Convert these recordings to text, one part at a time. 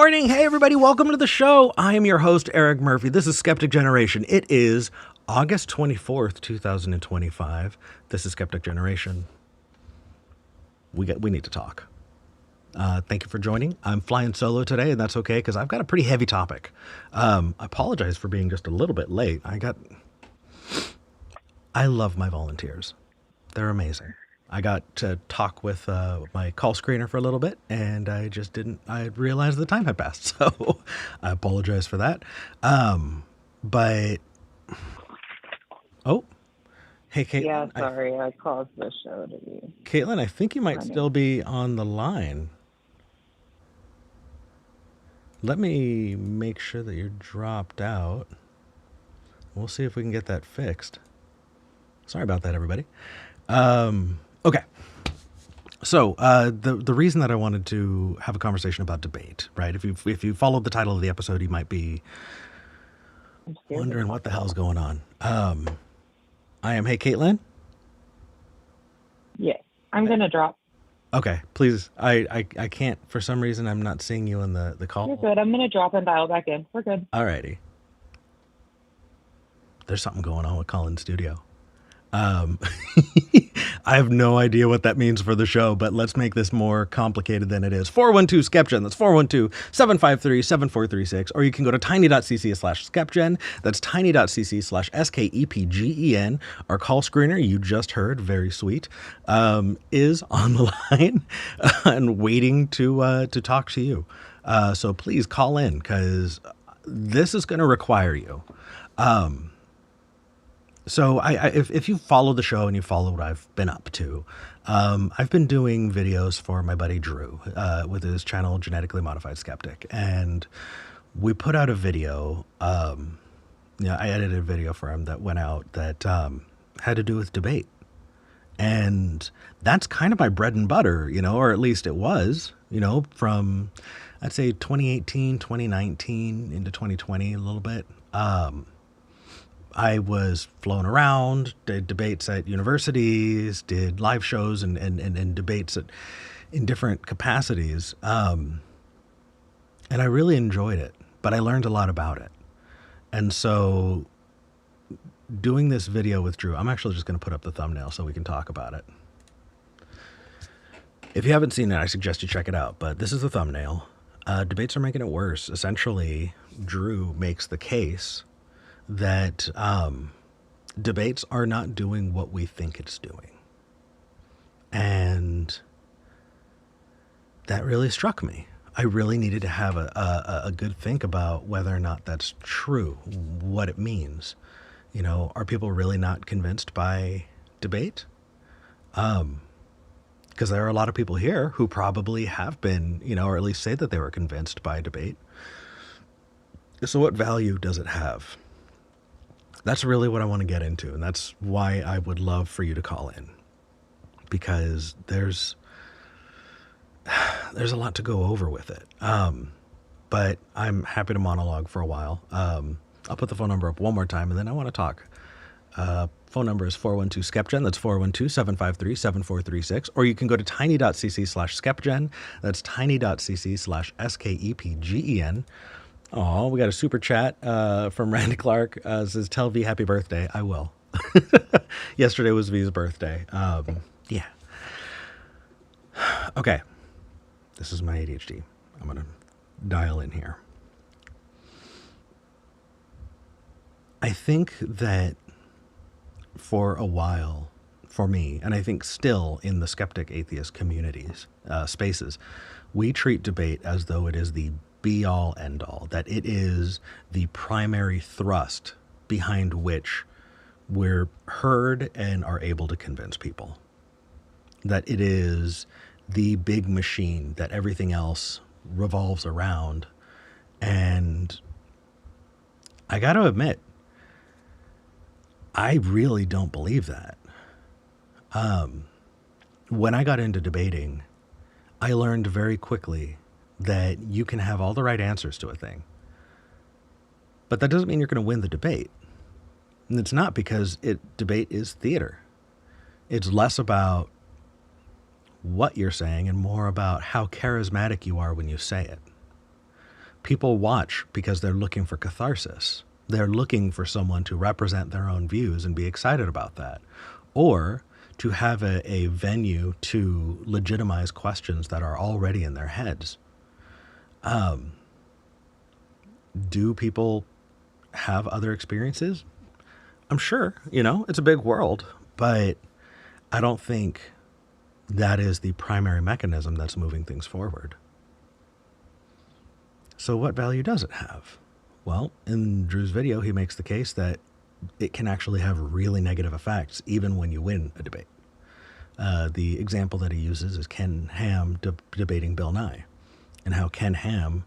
morning. Hey, everybody. Welcome to the show. I am your host, Eric Murphy. This is Skeptic Generation. It is August 24th, 2025. This is Skeptic Generation. We need to talk. Thank you for joining. I'm flying solo today, and that's okay because I've got a pretty heavy topic. I apologize for being just a little bit late. I love my volunteers. They're amazing. I got to talk with my call screener for a little bit, and I realized the time had passed. So I apologize for that. But, oh, hey, Caitlin. Yeah, sorry, I caused the show to be. Caitlin, I think you might still be on the line. Let me make sure that you're dropped out. We'll see if we can get that fixed. Sorry about that, everybody. Okay. So the reason that I wanted to have a conversation about debate, right? If you followed the title of the episode, you might be wondering what the hell's going on. I am. Hey, Caitlin. Yes, I'm gonna drop. Okay, please. I can't, for some reason. I'm not seeing you in the call. You're good. I'm gonna drop and dial back in. We're good. Alrighty. There's something going on with Colin's studio. I have no idea what that means for the show, but let's make this more complicated than it is. 412-SKEPGEN. That's 412-753-7436. Or you can go to tiny.cc/SKEPGEN. That's tiny.cc/SKEPGEN. Our call screener, you just heard, very sweet, is on the line and waiting to talk to you. So please call in because this is going to require you. So if you follow the show and you follow what I've been up to, I've been doing videos for my buddy Drew with his channel Genetically Modified Skeptic. And we put out a video, I edited a video for him that went out that had to do with debate. And that's kind of my bread and butter, or at least it was, from, I'd say 2018, 2019 into 2020 a little bit. I was flown around, did debates at universities, did live shows and debates in different capacities. And I really enjoyed it, but I learned a lot about it. And so doing this video with Drew, I'm actually just going to put up the thumbnail so we can talk about it. If you haven't seen it, I suggest you check it out, but this is the thumbnail. Debates are making it worse. Essentially, Drew makes the case that debates are not doing what we think it's doing. And that really struck me. I really needed to have a good think about whether or not that's true, what it means. Are people really not convinced by debate? Because there are a lot of people here who probably have been, or at least say that they were convinced by debate. So what value does it have? That's really what I want to get into, and that's why I would love for you to call in, because there's a lot to go over with it. But I'm happy to monologue for a while. I'll put the phone number up one more time, and then I want to talk. Phone number is 412-SKEPGEN. That's 412-753-7436. Or you can go to tiny.cc/SKEPGEN. That's tiny.cc/SKEPGEN. Oh, we got a super chat from Randy Clark. Says, tell V happy birthday. I will. Yesterday was V's birthday. Yeah. Okay. This is my ADHD. I'm going to dial in here. I think that for a while, for me, and I think still in the skeptic atheist communities, spaces, we treat debate as though it is the be-all, end-all, that it is the primary thrust behind which we're heard and are able to convince people. That it is the big machine that everything else revolves around. And I got to admit, I really don't believe that. When I got into debating, I learned very quickly that you can have all the right answers to a thing, but that doesn't mean you're going to win the debate. And it's not, because debate is theater. It's less about what you're saying and more about how charismatic you are when you say it. People watch because they're looking for catharsis. They're looking for someone to represent their own views and be excited about that. Or to have a venue to legitimize questions that are already in their heads. Do people have other experiences? I'm sure, it's a big world, but I don't think that is the primary mechanism that's moving things forward. So what value does it have? Well, in Drew's video, he makes the case that it can actually have really negative effects even when you win a debate. The example that he uses is Ken Ham debating Bill Nye, and how Ken Ham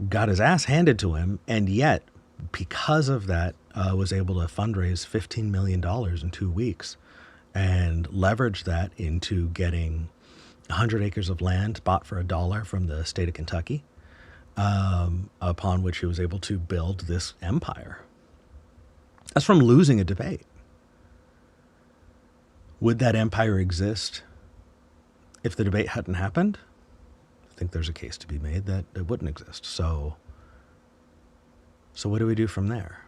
got his ass handed to him, and yet, because of that, was able to fundraise $15 million in 2 weeks and leverage that into getting 100 acres of land bought for $1 from the state of Kentucky, upon which he was able to build this empire. That's from losing a debate. Would that empire exist if the debate hadn't happened? I think there's a case to be made that it wouldn't exist. So what do we do from there?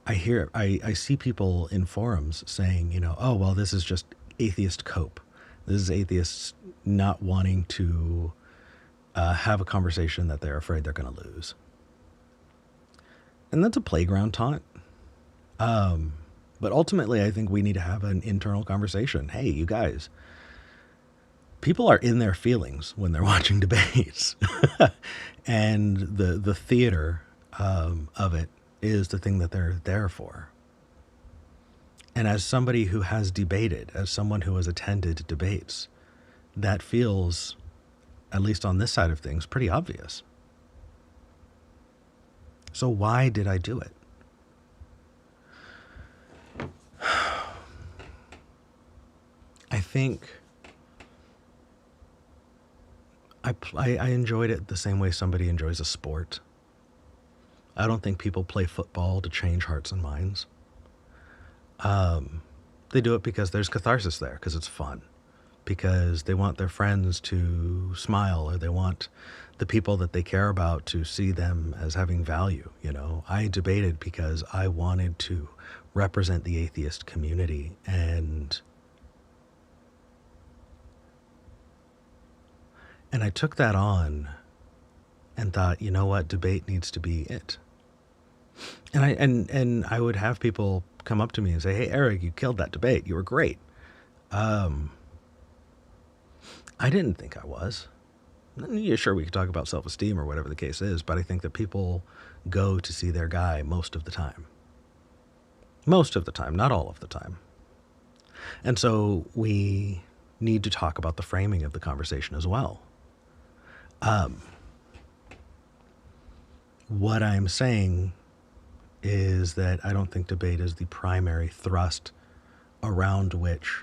I see people in forums saying, oh, well, this is just atheist cope. This is atheists not wanting to have a conversation that they're afraid they're going to lose. And that's a playground taunt. But ultimately, I think we need to have an internal conversation. Hey, you guys, people are in their feelings when they're watching debates. And the theater of it is the thing that they're there for. And as somebody who has debated, as someone who has attended debates, that feels, at least on this side of things, pretty obvious. So why did I do it? I think I enjoyed it the same way somebody enjoys a sport. I don't think people play football to change hearts and minds. They do it because there's catharsis there, because it's fun, because they want their friends to smile, or they want the people that they care about to see them as having value. I debated because I wanted to represent the atheist community, and I took that on and thought, you know what, debate needs to be it. And I would have people come up to me and say, hey, Eric, you killed that debate. You were great. I didn't think I was. Yeah, sure, we could talk about self-esteem or whatever the case is, but I think that people go to see their guy most of the time. Most of the time, not all of the time. And so we need to talk about the framing of the conversation as well. What I'm saying is that I don't think debate is the primary thrust around which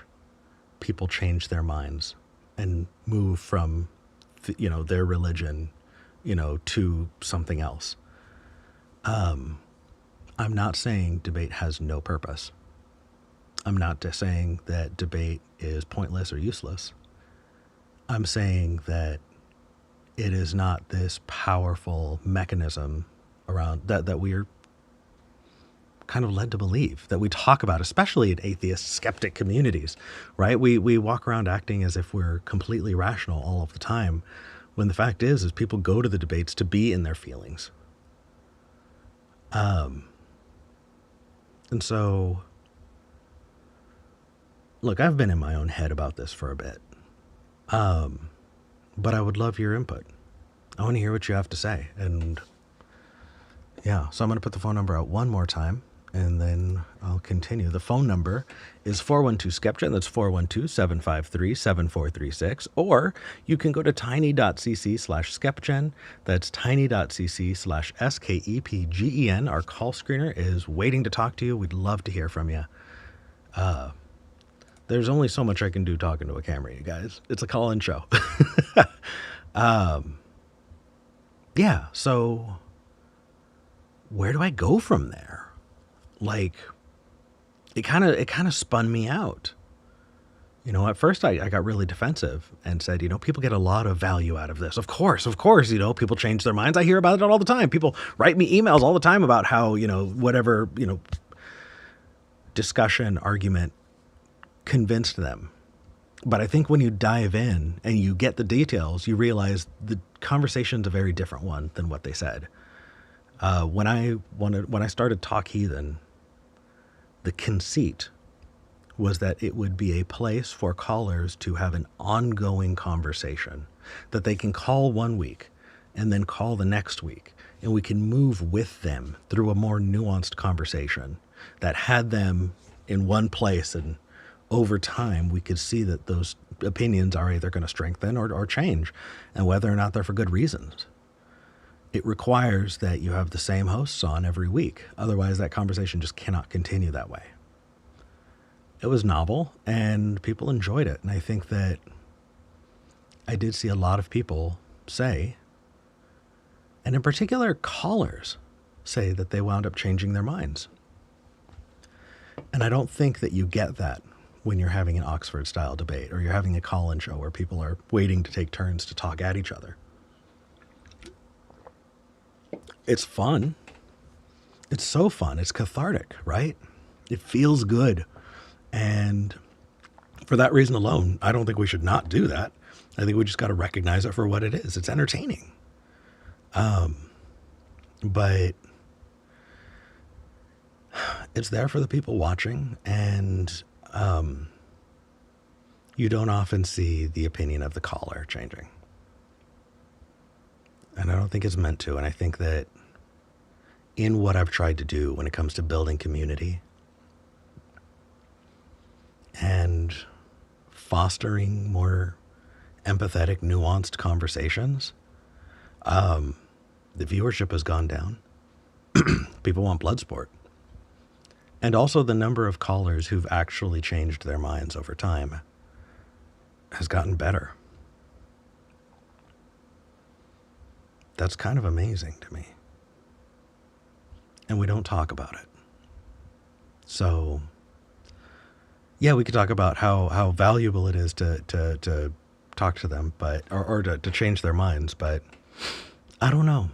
people change their minds and move from, their religion, to something else. I'm not saying debate has no purpose. I'm not saying that debate is pointless or useless. I'm saying that it is not this powerful mechanism around that we're kind of led to believe, that we talk about, especially in atheist skeptic communities, right? We walk around acting as if we're completely rational all of the time, when the fact is people go to the debates to be in their feelings. And so, look, I've been in my own head about this for a bit. But I would love your input. I want to hear what you have to say. And yeah, so I'm going to put the phone number out one more time, and then I'll continue. The phone number is 412-SKEPGEN. That's 412-753-7436. Or you can go to tiny.cc/SKEPGEN. That's tiny.cc/SKEPGEN. Our call screener is waiting to talk to you. We'd love to hear from you. There's only so much I can do talking to a camera, you guys. It's a call-in show. Yeah, so where do I go from there? Like, it kind of spun me out. At first I got really defensive and said, people get a lot of value out of this. Of course, people change their minds. I hear about it all the time. People write me emails all the time about how, whatever, discussion, argument convinced them. But I think when you dive in and you get the details, you realize the conversation's a very different one than what they said. When I started Talk Heathen, the conceit was that it would be a place for callers to have an ongoing conversation, that they can call one week and then call the next week, and we can move with them through a more nuanced conversation that had them in one place, and over time we could see that those opinions are either going to strengthen or change, and whether or not they're for good reasons. It requires that you have the same hosts on every week. Otherwise, that conversation just cannot continue that way. It was novel and people enjoyed it. And I think that I did see a lot of people say, and in particular callers, say that they wound up changing their minds. And I don't think that you get that when you're having an Oxford style debate or you're having a call-in show where people are waiting to take turns to talk at each other. It's fun. It's so fun. It's cathartic, right? It feels good. And for that reason alone, I don't think we should not do that. I think we just got to recognize it for what it is. It's entertaining. But it's there for the people watching, and you don't often see the opinion of the caller changing. And I don't think it's meant to. And I think that in what I've tried to do when it comes to building community and fostering more empathetic, nuanced conversations, the viewership has gone down. People want blood sport. And also the number of callers who've actually changed their minds over time has gotten better. That's kind of amazing to me. And we don't talk about it. So, yeah, we could talk about how valuable it is to talk to them, but or to change their minds, but I don't know.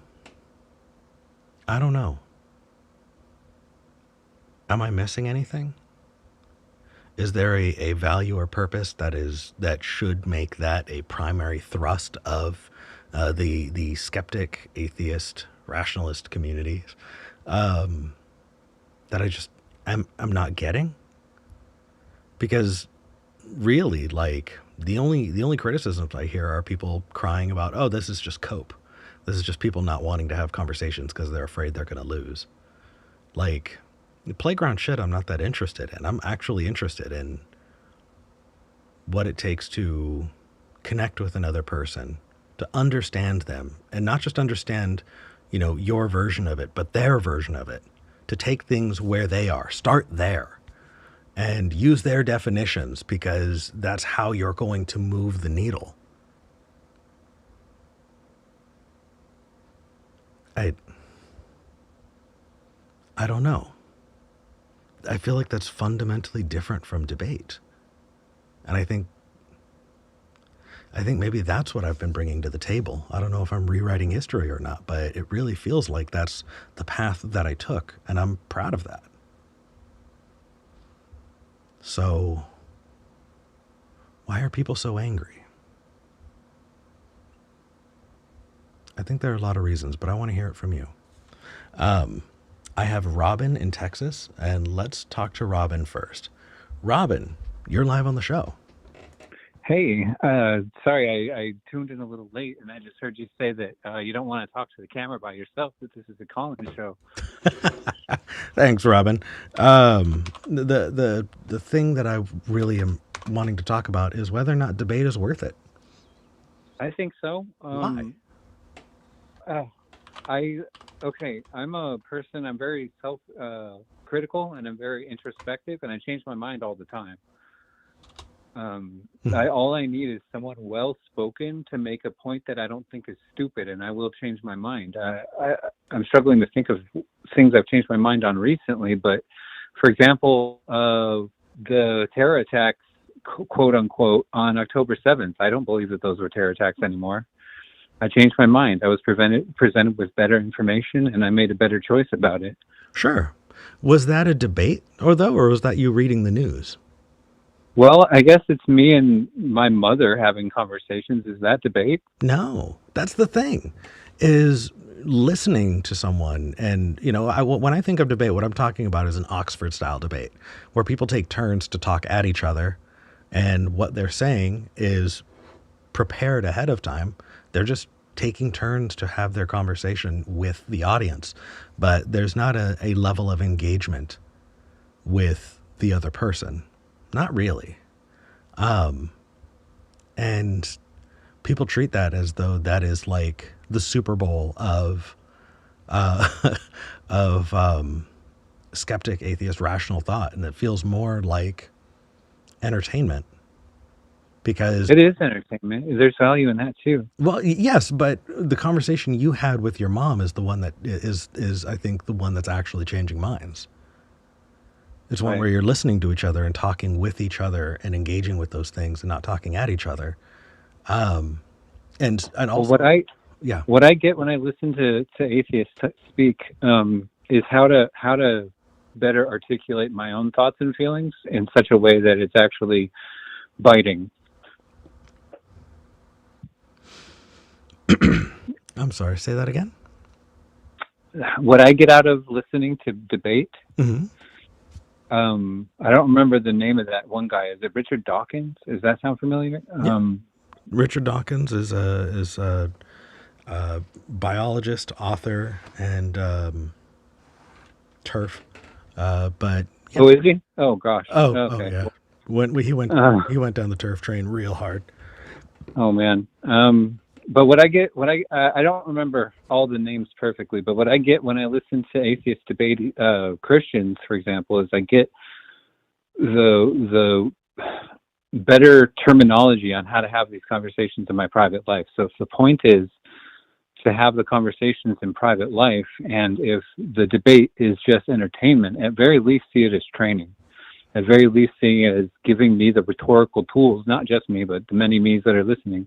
Am I missing anything? Is there a value or purpose that should make that a primary thrust of the skeptic, atheist, rationalist communities that I'm not getting? Because really, like, the only criticisms I hear are people crying about, oh, this is just cope. This is just people not wanting to have conversations because they're afraid they're going to lose. Like, playground shit I'm not that interested in. I'm actually interested in what it takes to connect with another person, to understand them, and not just understand, your version of it, but their version of it, to take things where they are, start there, and use their definitions, because that's how you're going to move the needle. I don't know. I feel like that's fundamentally different from debate. And I think maybe that's what I've been bringing to the table. I don't know if I'm rewriting history or not, but it really feels like that's the path that I took, and I'm proud of that. So, why are people so angry? I think there are a lot of reasons, but I want to hear it from you. I have Robin in Texas, and let's talk to Robin first. Robin, you're live on the show. Hey, sorry, I tuned in a little late, and I just heard you say that you don't want to talk to the camera by yourself, that this is a call-in show. Thanks, Robin. The thing that I really am wanting to talk about is whether or not debate is worth it. I think so. Why? I'm a person, I'm very self-critical, and I'm very introspective, and I change my mind all the time. All I need is someone well-spoken to make a point that I don't think is stupid, and I will change my mind. I'm struggling to think of things I've changed my mind on recently, but for example, the terror attacks quote unquote, on October 7th. I don't believe that those were terror attacks anymore. I changed my mind. I was presented with better information, and I made a better choice about it. Sure. Was that a debate, or was that you reading the news? Well, I guess it's me and my mother having conversations. Is that debate? No, that's the thing, is listening to someone. And, when I think of debate, what I'm talking about is an Oxford style debate where people take turns to talk at each other. And what they're saying is prepared ahead of time. They're just taking turns to have their conversation with the audience. But there's not a level of engagement with the other person. Not really. And people treat that as though that is like the Super Bowl of skeptic, atheist, rational thought, and it feels more like entertainment because it is entertainment. There's value in that too. Well, yes, but the conversation you had with your mom is the one that is I think the one that's actually changing minds. It's one where you're listening to each other and talking with each other and engaging with those things and not talking at each other. And also, what I get when I listen to atheists speak is how to better articulate my own thoughts and feelings in such a way that it's actually biting. I'm sorry, say that again. What I get out of listening to debate, mm-hmm. I don't remember the name of that one guy. Is it Richard Dawkins? Does that sound familiar? Yeah. Richard Dawkins is a biologist, author, and TERF. But yeah. Oh, is he? Oh gosh. Oh, okay. Yeah. He went down the TERF train real hard. Oh man. But what I get, I don't remember all the names perfectly, but what I get when I listen to atheist debate Christians, for example, is I get the better terminology on how to have these conversations in my private life. So if the point is to have the conversations in private life, and if the debate is just entertainment, at very least see it as training. At very least see it as giving me the rhetorical tools, not just me, but the many me's that are listening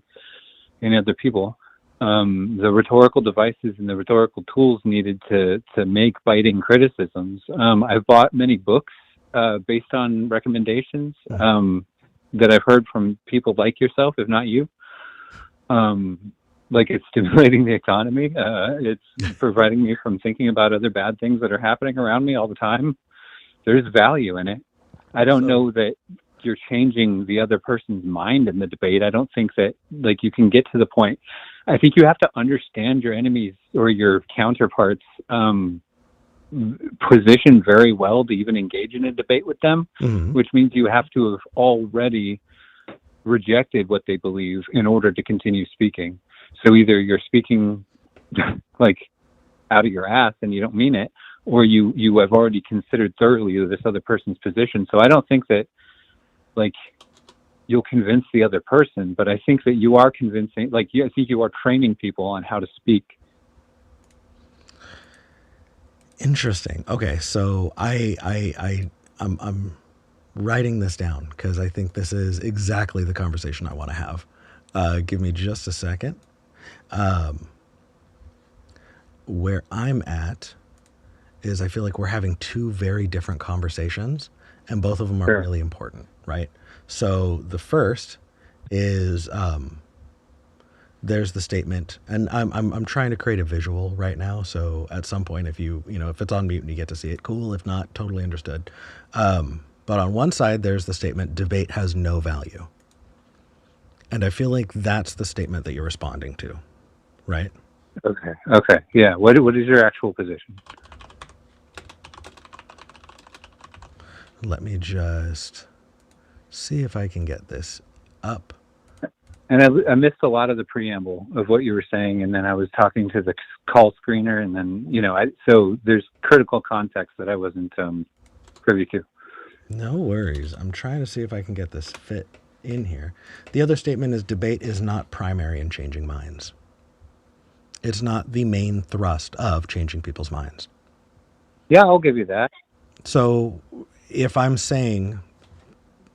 and other people, the rhetorical devices and the rhetorical tools needed to make biting criticisms. I've bought many books based on recommendations that I've heard from people like yourself, if not you. Like it's stimulating the economy. It's preventing me from thinking about other bad things that are happening around me all the time. There's value in it. I don't know that you're changing the other person's mind in the debate. I don't think that you can get to the point. I think you have to understand your enemies or your counterparts position very well to even engage in a debate with them, mm-hmm. which means you have to have already rejected what they believe in order to continue speaking. So either you're speaking out of your ass and you don't mean it, or you have already considered thoroughly this other person's position. So I don't think that you'll convince the other person, but I think that you are convincing, I think you are training people on how to speak. Interesting. Okay. So I'm writing this down because I think this is exactly the conversation I want to have. Give me just a second. Where I'm at is I feel like we're having two very different conversations, and both of them are really important, right? So the first is there's the statement, and I'm trying to create a visual right now. So at some point, if if it's on mute and you get to see it, cool. If not, totally understood. But on one side, there's the statement, debate has no value. And I feel like that's the statement that you're responding to, right? Okay. Yeah. What is your actual position? Let me just see if I can get this up. And I missed a lot of the preamble of what you were saying, and then I was talking to the call screener, and then, so there's critical context that I wasn't privy to. No worries. I'm trying to see if I can get this fit in here. The other statement is debate is not primary in changing minds. It's not the main thrust of changing people's minds. Yeah, I'll give you that. So if I'm saying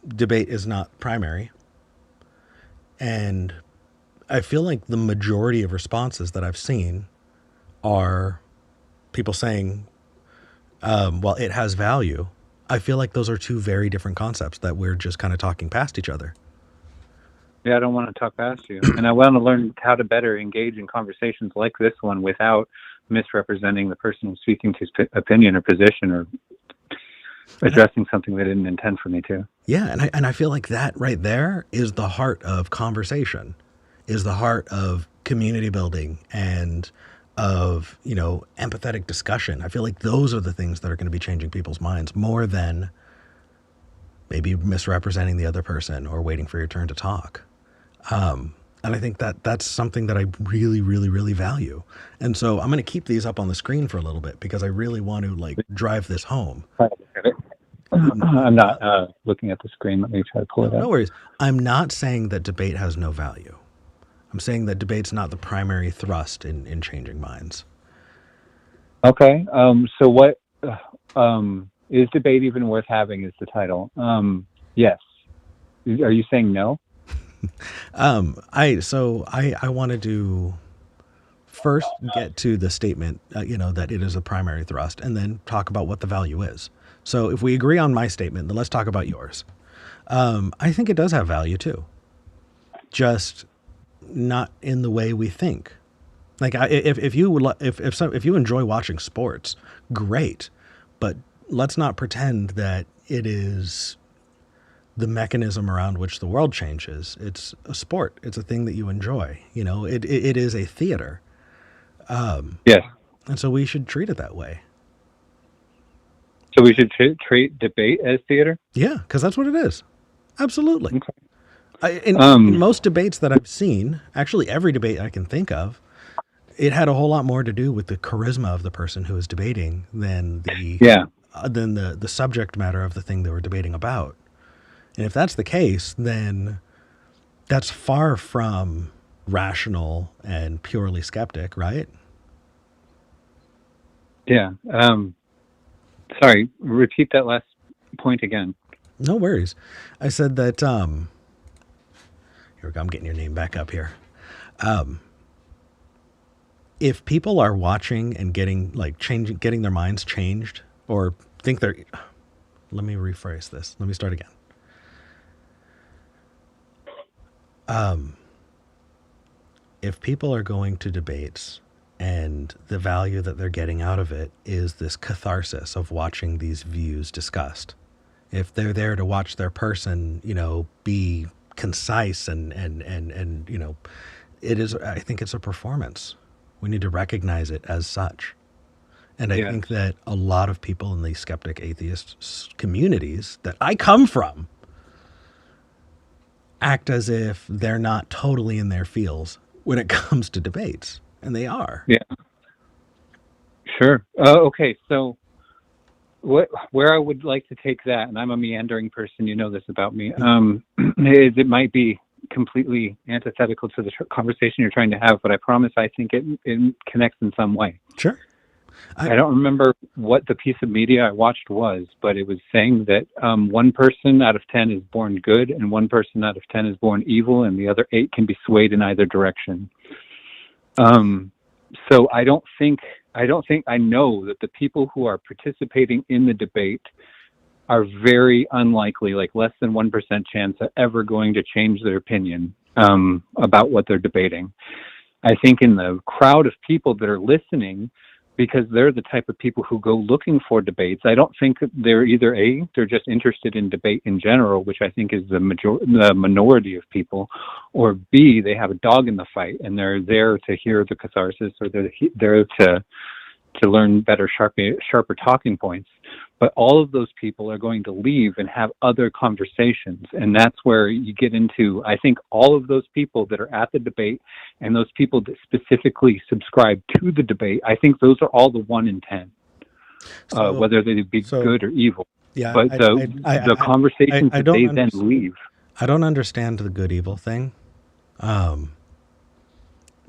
debate is not primary. And I feel like the majority of responses that I've seen are people saying, well, it has value. I feel like those are two very different concepts that we're just kind of talking past each other. Yeah, I don't want to talk past you. And I want to learn how to better engage in conversations like this one without misrepresenting the person who's speaking to's opinion or position, or addressing something they didn't intend for me to. Yeah, and I feel like that right there is the heart of conversation, is the heart of community building and of, empathetic discussion. I feel like those are the things that are going to be changing people's minds more than maybe misrepresenting the other person or waiting for your turn to talk. And I think that that's something that I really, really, really value. And so I'm going to keep these up on the screen for a little bit because I really want to drive this home. I'm not looking at the screen. Let me try to pull it up. No worries. I'm not saying that debate has no value. I'm saying that debate's not the primary thrust in changing minds. Okay. So what is debate even worth having is the title. Yes. Are you saying no? I wanted to first get to the statement, that it is a primary thrust, and then talk about what the value is. So if we agree on my statement, then let's talk about yours. I think it does have value too, just not in the way we think. Like if you enjoy watching sports, great, but let's not pretend that it is the mechanism around which the world changes. It's a sport. It's a thing that you enjoy. It is a theater. Yes. And so we should treat it that way. So we should treat debate as theater? Yeah, because that's what it is. Absolutely. Okay. In most debates that I've seen, actually every debate I can think of, it had a whole lot more to do with the charisma of the person who was debating than the subject matter of the thing they were debating about. And if that's the case, then that's far from rational and purely skeptic, right? Yeah. Sorry, repeat that last point again. No worries. I said that, here we go, I'm getting your name back up here. If people are watching and getting their minds changed, or think they're, let me rephrase this. Let me start again. If people are going to debates and the value that they're getting out of it is this catharsis of watching these views discussed, if they're there to watch their person, be concise and it is, I think it's a performance. We need to recognize it as such. And I think that a lot of people in the skeptic atheist communities that I come from act as if they're not totally in their feels when it comes to debates, and they are. Yeah. Sure. Okay. So where I would like to take that, and I'm a meandering person, you know this about me, is it might be completely antithetical to the conversation you're trying to have, but I promise I think it connects in some way. Sure. I don't remember what the piece of media I watched was, but it was saying that 1 person out of 10 is born good and 1 person out of 10 is born evil, and the other 8 can be swayed in either direction. So I know that the people who are participating in the debate are very unlikely, like less than 1% chance of ever going to change their opinion about what they're debating. I think in the crowd of people that are listening, because they're the type of people who go looking for debates, I don't think they're either they're just interested in debate in general, which I think is the minority of people, or B, they have a dog in the fight and they're there to hear the catharsis, or they're there to learn better, sharper talking points. But all of those people are going to leave and have other conversations. And that's where you get into, I think, all of those people that are at the debate and those people that specifically subscribe to the debate, I think those are all the 1 in 10, whether they be good or evil. Yeah, but the conversations that they then leave. I don't understand the good evil thing.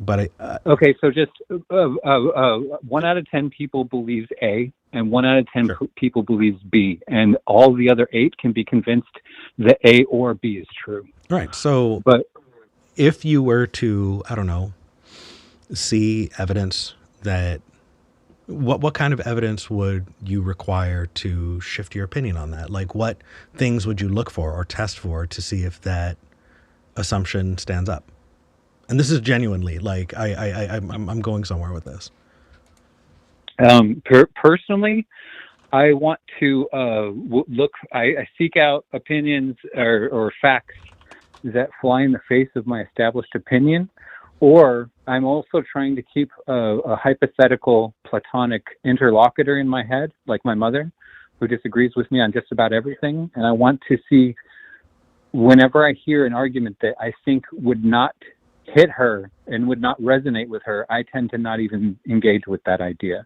But okay, so just 1 out of 10 people believes A, and 1 out of 10 Sure. people believes B, and all the other 8 can be convinced that A or B is true. Right. So But if you were to, I don't know, see evidence that what kind of evidence would you require to shift your opinion on that? Like, what things would you look for or test for to see if that assumption stands up? And this is genuinely like I'm going somewhere with this. Personally, I want to look. I seek out opinions or facts that fly in the face of my established opinion, or I'm also trying to keep a hypothetical platonic interlocutor in my head, like my mother, who disagrees with me on just about everything. And I want to see, whenever I hear an argument that I think would not hit her and would not resonate with her, I tend to not even engage with that idea.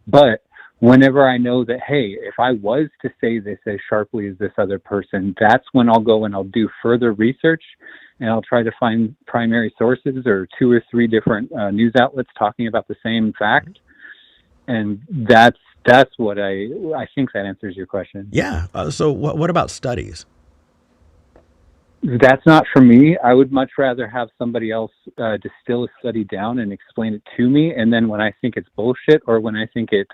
But whenever I know that, hey, if I was to say this as sharply as this other person, that's when I'll go and I'll do further research, and I'll try to find primary sources or 2 or 3 different news outlets talking about the same fact. And that's what I think that answers your question. Yeah. So what about studies? That's not for me. I would much rather have somebody else distill a study down and explain it to me. And then when I think it's bullshit, or when I think it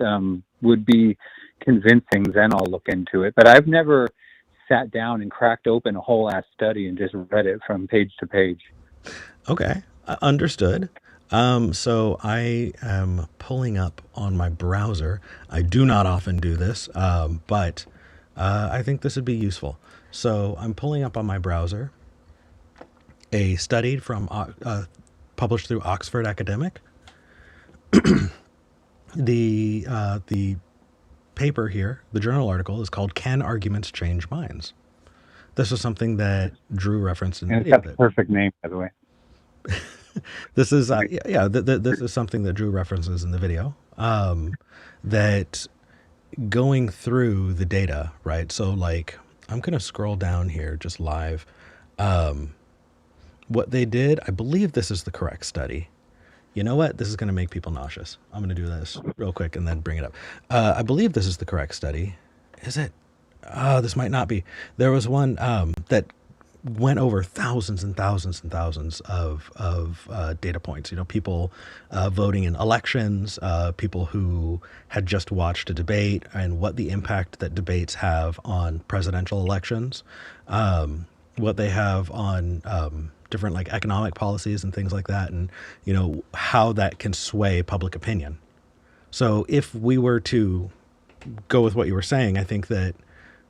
would be convincing, then I'll look into it. But I've never sat down and cracked open a whole ass study and just read it from page to page. Okay. Understood. So I am pulling up on my browser. I do not often do this, but I think this would be useful. So I'm pulling up on my browser a study from published through Oxford Academic. The paper here, the journal article, is called "Can Arguments Change Minds?" This is something that Drew referenced in the And it's video. got the perfect name, by the way. This is this is something that Drew references in the video. That going through the data, right? So like, I'm gonna scroll down here just live. What they did, I believe this is the correct study. You know what? This is going to make people nauseous. I'm going to do this real quick and then bring it up. I believe this is the correct study. Is it? This might not be. There was one that went over thousands and thousands and thousands of data points. You know, people voting in elections, people who had just watched a debate, and what the impact that debates have on presidential elections, what they have on different like economic policies and things like that, and you know how that can sway public opinion. So if we were to go with what you were saying, I think that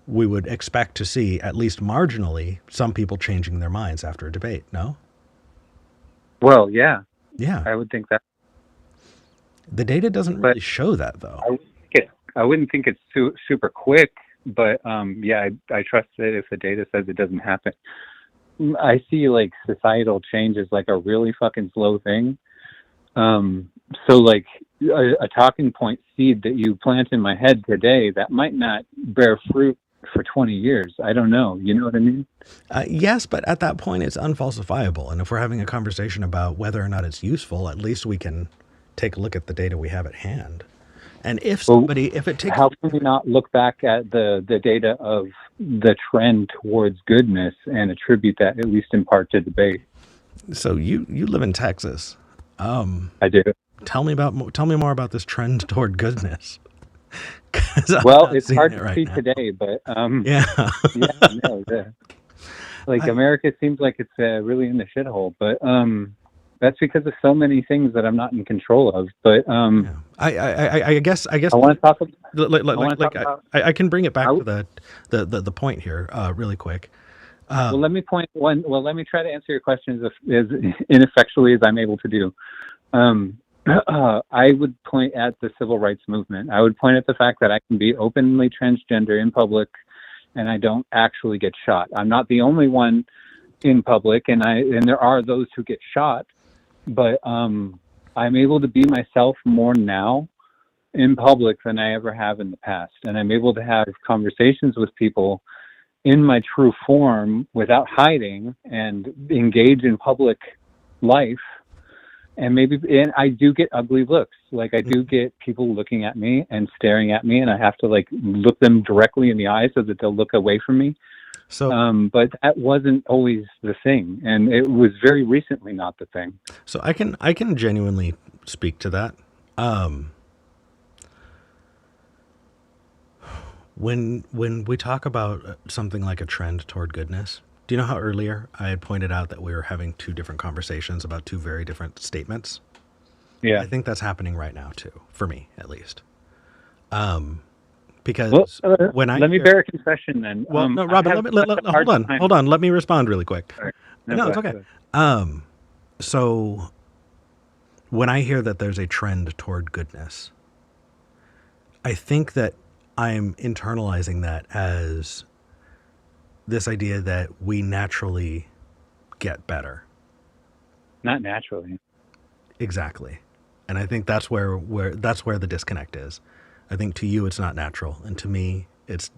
we would expect to see, at least marginally, some people changing their minds after a debate. No? Well, yeah, Yeah. I would think that. The data doesn't really show that, though. I wouldn't think it's super quick, but yeah, I trust that if the data says it doesn't happen. I see like societal change as like a really fucking slow thing. So like a talking point seed that you plant in my head today, that might not bear fruit for 20 years. I don't know. You know what I mean? Yes, but at that point, it's unfalsifiable. And if we're having a conversation about whether or not it's useful, at least we can take a look at the data we have at hand. And if somebody, if it takes, how can we not look back at the data of the trend towards goodness and attribute that, at least in part, to debate? So you live in Texas. I do. Tell me more about this trend toward goodness. Well, it's hard to see today, but yeah, no, America seems like it's really in the shithole, but that's because of so many things that I'm not in control of. But I guess I want to talk about. I can bring it back to the point here really quick. Well, let me try to answer your questions as ineffectually as I'm able to do. I would point at the civil rights movement. I would point at the fact that I can be openly transgender in public, and I don't actually get shot. I'm not the only one in public, and there are those who get shot, but I'm able to be myself more now in public than I ever have in the past, and I'm able to have conversations with people in my true form without hiding and engage in public life and I do get ugly looks. Like I do get people looking at me and staring at me, and I have to like look them directly in the eye so that they'll look away from me. So, But that wasn't always the thing, and it was very recently not the thing. so I can genuinely speak to that. When we talk about something like a trend toward goodness, do you know how earlier I had pointed out that we were having two different conversations about two very different statements? Yeah. I think that's happening right now too, for me at least. Because Well, when I let me hear, bear a confession then. well, no, I Robin, have hold on, time. hold on. Let me respond really quick. Sorry. No, go it's ahead, okay. go ahead. So when I hear that there's a trend toward goodness, I think that I'm internalizing that as this idea that we naturally get better. Not naturally. Exactly. And I think that's where the disconnect is. I think to you it's not natural, and to me it's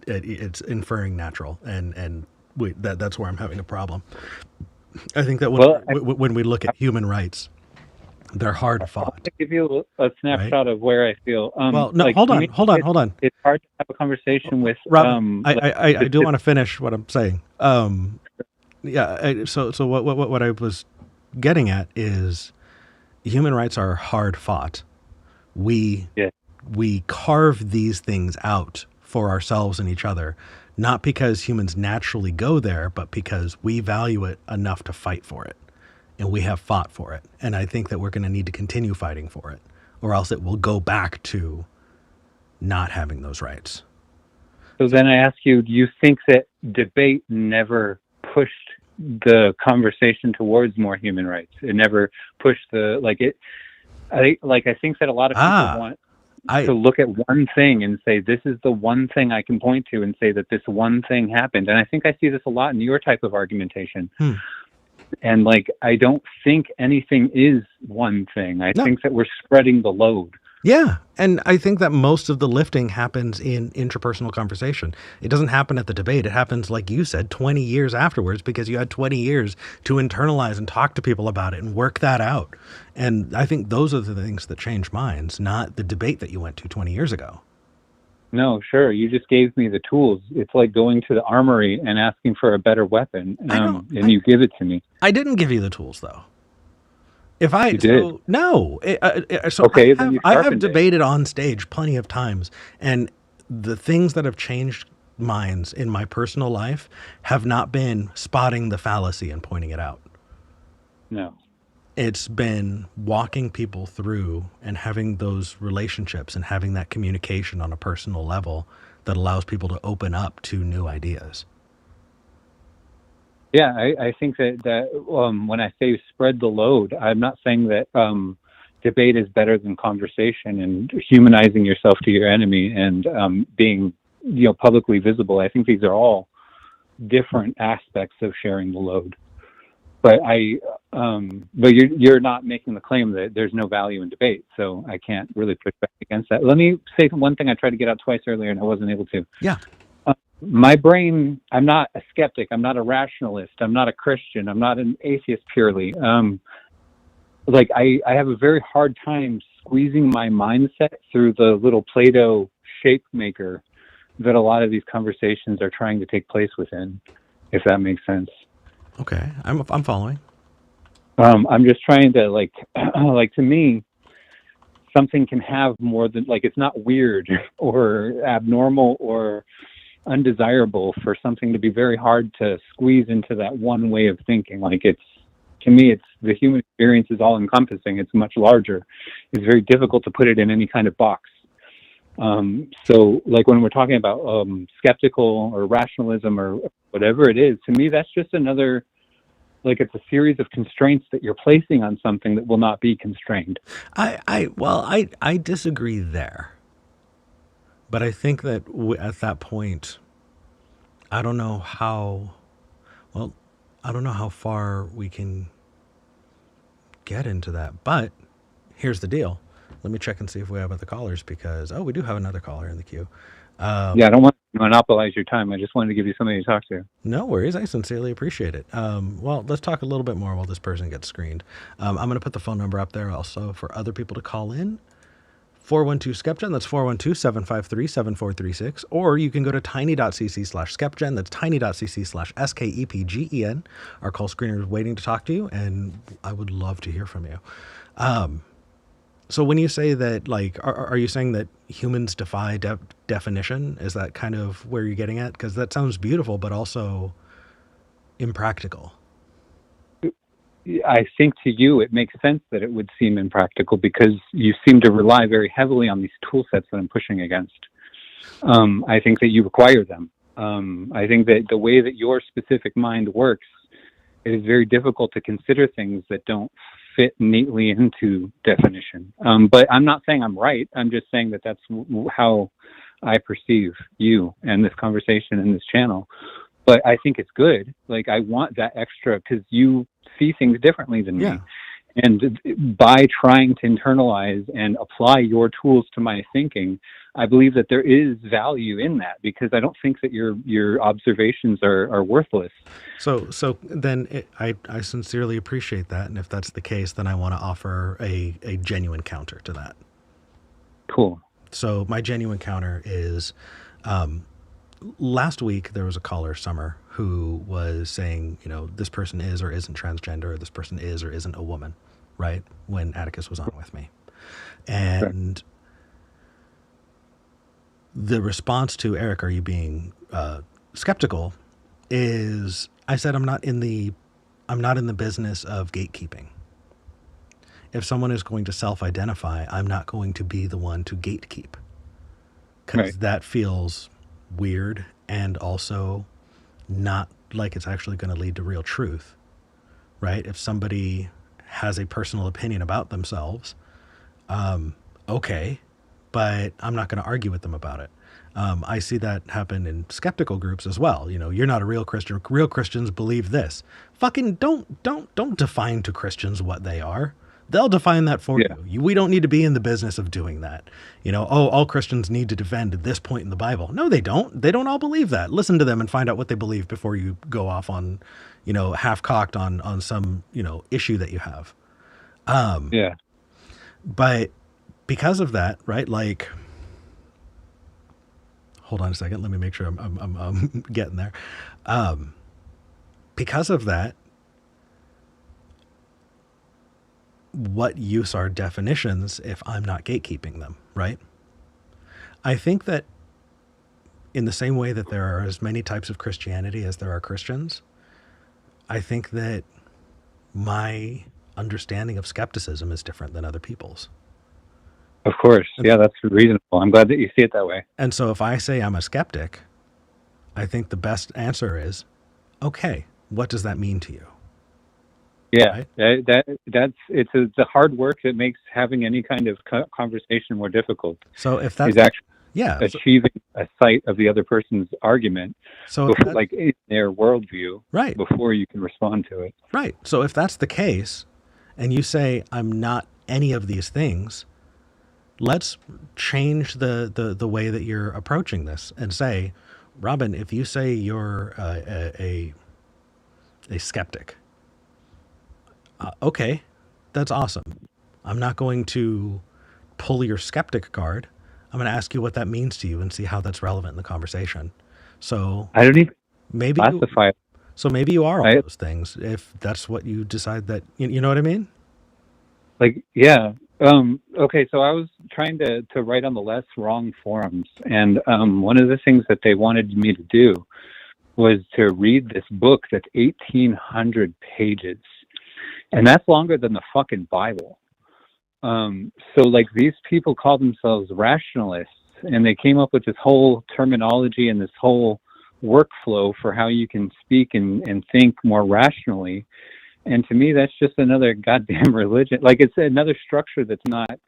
inferring natural, and that's where I'm having a problem. I think that when we look at human rights, they're hard fought, to give you a right? snapshot of where I feel. Well, no, Like hold to on, me, hold on. it's hard to have a conversation with Robin, like I do want to finish what I'm saying. Yeah. So what I was getting at is human rights are hard fought. We yeah. we carve these things out for ourselves and each other, not because humans naturally go there, but because we value it enough to fight for it, and we have fought for it. And I think that we're going to need to continue fighting for it, or else it will go back to not having those rights. So then I ask you, do you think that debate never pushed the conversation towards more human rights? It never pushed the I think that a lot of people want to look at one thing and say, this is the one thing I can point to and say that this one thing happened. And I think I see this a lot in your type of argumentation. And like, I don't think anything is one thing. I think that we're spreading the load. Yeah. And I think that most of the lifting happens in interpersonal conversation. It doesn't happen at the debate. It happens, like you said, 20 years afterwards, because you had 20 years to internalize and talk to people about it and work that out. And I think those are the things that change minds, not the debate that you went to 20 years ago. No, sure. You just gave me the tools. It's like going to the armory and asking for a better weapon, and you give it to me. I didn't give you the tools, though. If I You did. So no, so okay, I have debated on stage plenty of times, and the things that have changed minds in my personal life have not been spotting the fallacy and pointing it out. No, it's been walking people through and having those relationships and having that communication on a personal level that allows people to open up to new ideas. Yeah, I think that when I say spread the load, I'm not saying that debate is better than conversation and humanizing yourself to your enemy and being publicly visible. I think these are all different aspects of sharing the load. But but you're not making the claim that there's no value in debate, so I can't really push back against that. Let me say one thing I tried to get out twice earlier and I wasn't able to. Yeah. My brain, I'm not a skeptic. I'm not a rationalist. I'm not a Christian. I'm not an atheist purely. Like I have a very hard time squeezing my mindset through the little Play-Doh shape maker that a lot of these conversations are trying to take place within, if that makes sense. Okay, I'm following. I'm just trying to like to me, something can have more than it's not weird or abnormal or undesirable for something to be very hard to squeeze into that one way of thinking. To me, it's the human experience is all encompassing. It's much larger. It's very difficult to put it in any kind of box. So when we're talking about skeptical or rationalism or whatever it is, to me, that's just another, it's a series of constraints that you're placing on something that will not be constrained. I disagree there. But I think that at that point, I don't know how far we can get into that. But here's the deal. Let me check and see if we have other callers because, we do have another caller in the queue. Yeah, I don't want to monopolize your time. I just wanted to give you somebody to talk to. No worries. I sincerely appreciate it. Well, let's talk a little bit more while this person gets screened. I'm going to put the phone number up there also for other people to call in. 412-SKEPGEN, that's 412-753-7436. Or you can go to tiny.cc/SKEPGEN, that's tiny.cc/SKEPGEN. Our call screener is waiting to talk to you, and I would love to hear from you. So when you say that, like, are you saying that humans defy definition? Is that kind of where you're getting at? Because that sounds beautiful, but also impractical. I think to you it makes sense that it would seem impractical because you seem to rely very heavily on these tool sets that I'm pushing against. I think that you require them. I think that the way that your specific mind works, it is very difficult to consider things that don't fit neatly into definition. But I'm not saying I'm right. I'm just saying that that's how I perceive you and this conversation and this channel. But I think it's good. Like, I want that extra because you see things differently than me. And by trying to internalize and apply your tools to my thinking, I believe that there is value in that because I don't think that your observations are worthless. So then I sincerely appreciate that. And if that's the case, then I want to offer a genuine counter to that. Cool. So my genuine counter is, last week there was a caller, Summer, who was saying, this person is or isn't transgender, or this person is or isn't a woman, right? When Atticus was on with me. And the response to, Eric, are you being skeptical? Is I said, I'm not in the business of gatekeeping. If someone is going to self-identify, I'm not going to be the one to gatekeep. Because that feels weird and also not like it's actually going to lead to real truth, right? If somebody has a personal opinion about themselves, okay, but I'm not going to argue with them about it. I see that happen in skeptical groups as well. You're not a real Christian. Real Christians believe this. Fucking don't define to Christians what they are. They'll define that for you. We don't need to be in the business of doing that. All Christians need to defend this point in the Bible. No, they don't. They don't all believe that. Listen to them and find out what they believe before you go off on, half-cocked on some, issue that you have. But because of that, right, like, hold on a second. Let me make sure I'm getting there. Because of that, what use are definitions if I'm not gatekeeping them, right? I think that in the same way that there are as many types of Christianity as there are Christians, I think that my understanding of skepticism is different than other people's. Of course. Yeah, that's reasonable. I'm glad that you see it that way. And so if I say I'm a skeptic, I think the best answer is, okay, what does that mean to you? Yeah, right? It's the hard work that makes having any kind of conversation more difficult. So if that's achieving a sight of the other person's argument, so before, like in their worldview, right, before you can respond to it. Right. So if that's the case, and you say I'm not any of these things, let's change the way that you're approaching this and say, Robin, if you say you're a skeptic. Okay, that's awesome. I'm not going to pull your skeptic card. I'm going to ask you what that means to you and see how that's relevant in the conversation. So I don't even classify. So maybe you are all those things if that's what you decide that, you know what I mean? Like, yeah. Okay, so I was trying to write on the Less Wrong forums, and one of the things that they wanted me to do was to read this book that's 1,800 pages. And that's longer than the fucking Bible. So like these people call themselves rationalists, and they came up with this whole terminology and this whole workflow for how you can speak and think more rationally. And to me, that's just another goddamn religion. Like, it's another structure that's not,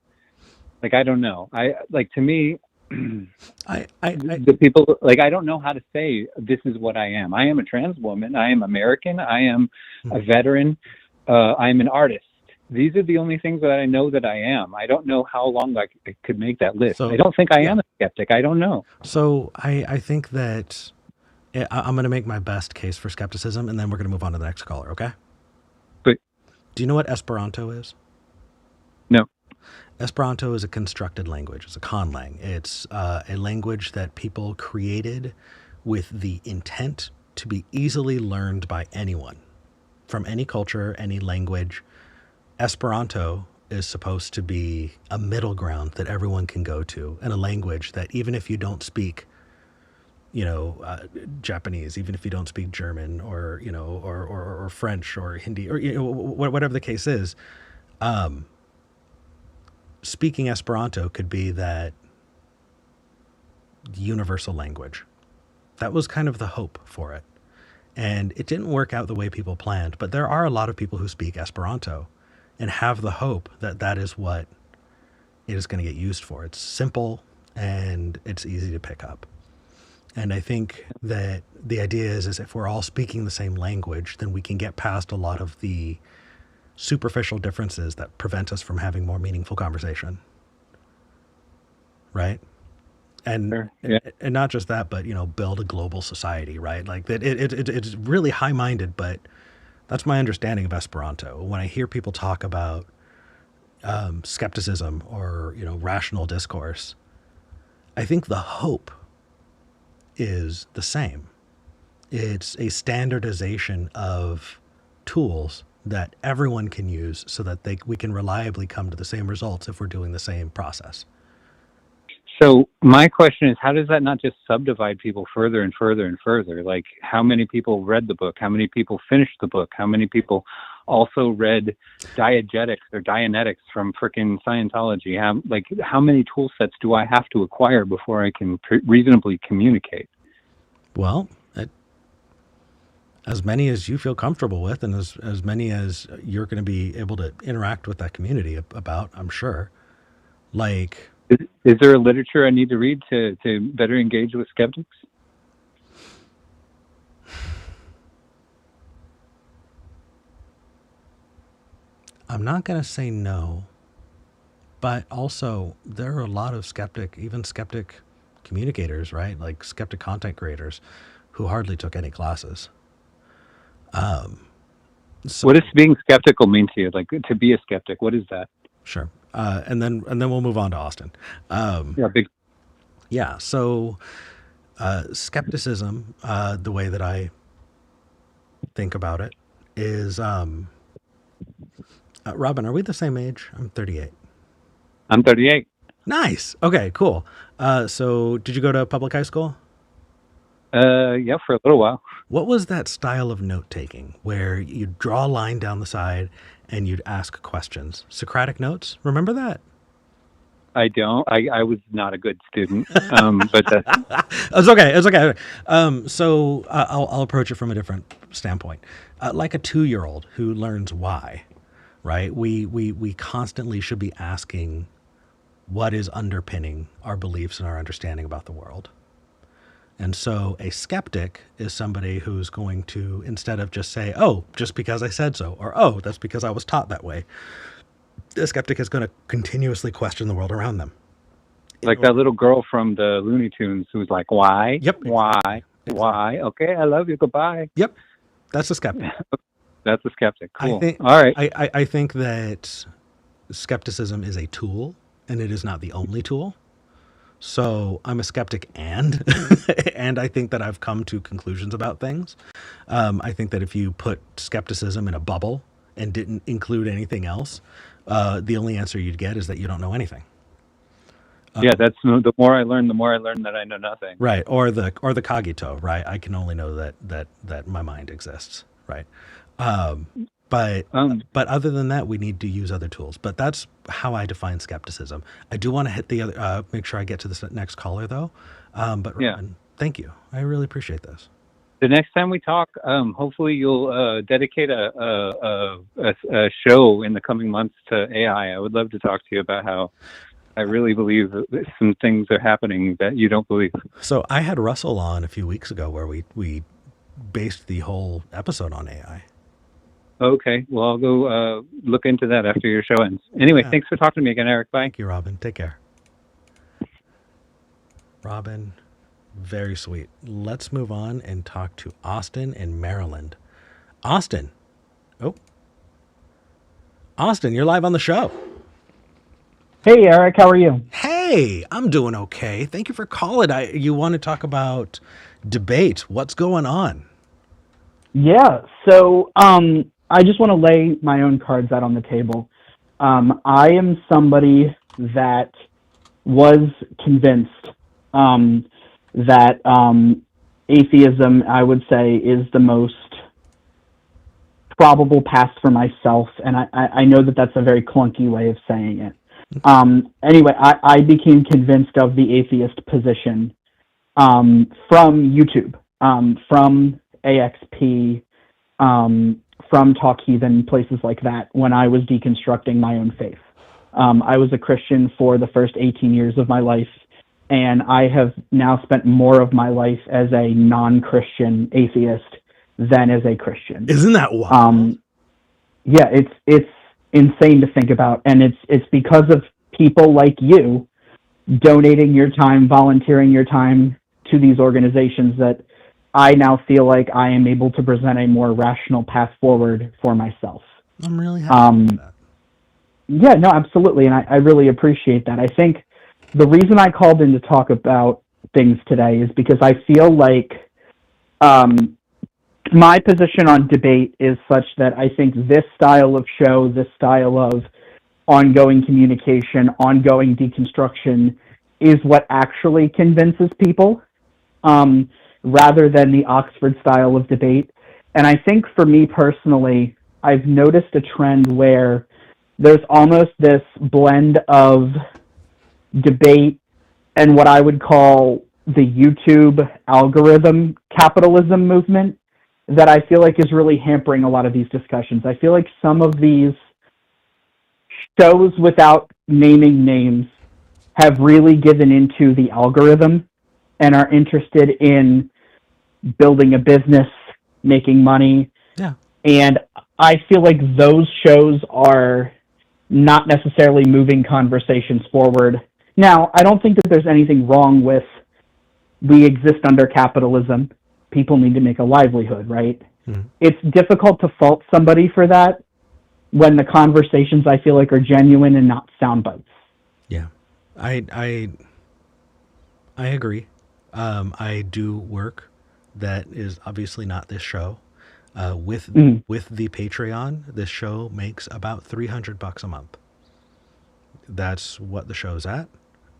like, I don't know. To me, the people, like, I don't know how to say this is what I am. I am a trans woman. I am American. I am a veteran. I'm an artist. these are the only things that I know that I am. I don't know how long I could make that list. So I don't think I yeah. am a skeptic. I don't know. So I think that I'm going to make my best case for skepticism, and then we're going to move on to the next caller. Okay? But Do you know what Esperanto is? no. Esperanto is a constructed language. It's a conlang. It's a language that people created with the intent to be easily learned by anyone from any culture, any language. Esperanto is supposed to be a middle ground that everyone can go to, and a language that even if you don't speak, Japanese, even if you don't speak German or, or French or Hindi or, whatever the case is, speaking Esperanto could be that universal language. That was kind of the hope for it. And it didn't work out the way people planned, but there are a lot of people who speak Esperanto and have the hope that that is what it is going to get used for. It's simple and it's easy to pick up. And I think that the idea is if we're all speaking the same language, then we can get past a lot of the superficial differences that prevent us from having more meaningful conversation. Right? And Sure. Yeah. and not just that, but build a global society, right? Like that. It's really high-minded, but that's my understanding of Esperanto. When I hear people talk about skepticism or rational discourse, I think the hope is the same. It's a standardization of tools that everyone can use, so that we can reliably come to the same results if we're doing the same process. So my question is, how does that not just subdivide people further and further and further? Like, how many people read the book? How many people finished the book? How many people also read diegetics or Dianetics from frickin' Scientology? How many tool sets do I have to acquire before I can reasonably communicate? Well, as many as you feel comfortable with, and as many as you're going to be able to interact with that community about, I'm sure. Like, is there a literature I need to read to better engage with skeptics? I'm not going to say no, but also there are a lot of skeptic communicators, right? Like skeptic content creators who hardly took any classes. So, what does being skeptical mean to you? Like, to be a skeptic, what is that? Sure. And then we'll move on to Austin. Yeah. So, skepticism, the way that I think about it is, Robin, are we the same age? I'm 38. I'm 38. Nice. Okay, cool. So did you go to public high school? Yeah, for a little while. What was that style of note-taking where you'd draw a line down the side and you'd ask questions? Socratic notes? Remember that? I don't. I was not a good student, but It's okay. It's okay. So I'll approach it from a different standpoint. Like a 2-year-old who learns why, right? We constantly should be asking what is underpinning our beliefs and our understanding about the world. And so a skeptic is somebody who's going to, instead of just say, oh, just because I said so, or oh, that's because I was taught that way, a skeptic is going to continuously question the world around them. Like that little girl from the Looney Tunes who's like, why? Yep. Why? Exactly. Why? Okay, I love you. Goodbye. Yep. That's a skeptic. That's a skeptic. Cool. All right. I think that skepticism is a tool, and it is not the only tool. So I'm a skeptic, and I think that I've come to conclusions about things. I think that if you put skepticism in a bubble and didn't include anything else, the only answer you'd get is that you don't know anything. Yeah, that's the more I learn that I know nothing. Right, or the cogito, right? I can only know that my mind exists, right? But other than that, we need to use other tools. But that's how I define skepticism. I do want to hit the other, make sure I get to this next caller though. But yeah. Robin, thank you. I really appreciate this. The next time we talk, hopefully you'll dedicate a show in the coming months to AI. I would love to talk to you about how I really believe that some things are happening that you don't believe. So I had Russell on a few weeks ago where we based the whole episode on AI. Okay. Well, I'll go look into that after your show ends. Anyway, Yeah. thanks for talking to me again, Eric. Bye. Thank you, Robin. Take care. Robin, very sweet. Let's move on and talk to Austin in Maryland. Austin. Oh, Austin, you're live on the show. Hey, Eric, how are you? Hey, I'm doing okay. Thank you for calling. You want to talk about debate. What's going on? Yeah, so I just want to lay my own cards out on the table. I am somebody that was convinced that atheism, I would say, is the most probable path for myself, and I know that that's a very clunky way of saying it. Anyway, I became convinced of the atheist position from YouTube, from AXP, from Talk Heathen, places like that, when I was deconstructing my own faith. I was a Christian for the first 18 years of my life, and I have now spent more of my life as a non-Christian atheist than as a Christian. Isn't that wild? Yeah, it's insane to think about, and it's because of people like you donating your time, volunteering your time to these organizations that I now feel like I am able to present a more rational path forward for myself. I'm really happy with that. Yeah, no, absolutely, and I really appreciate that. I think the reason I called in to talk about things today is because I feel like my position on debate is such that I think this style of show, this style of ongoing communication, ongoing deconstruction is what actually convinces people, rather than the Oxford style of debate. And I think for me personally, I've noticed a trend where there's almost this blend of debate and what I would call the YouTube algorithm capitalism movement that I feel like is really hampering a lot of these discussions. I feel like some of these shows, without naming names, have really given into the algorithm and are interested in building a business, making money. Yeah. And I feel like those shows are not necessarily moving conversations forward. Now, I don't think that there's anything wrong with we exist under capitalism. People need to make a livelihood, right? Mm-hmm. It's difficult to fault somebody for that when the conversations I feel like are genuine and not sound bites. Yeah, I agree. I do work that is obviously not this show. With the Patreon, this show makes about $300 a month. That's what the show's at.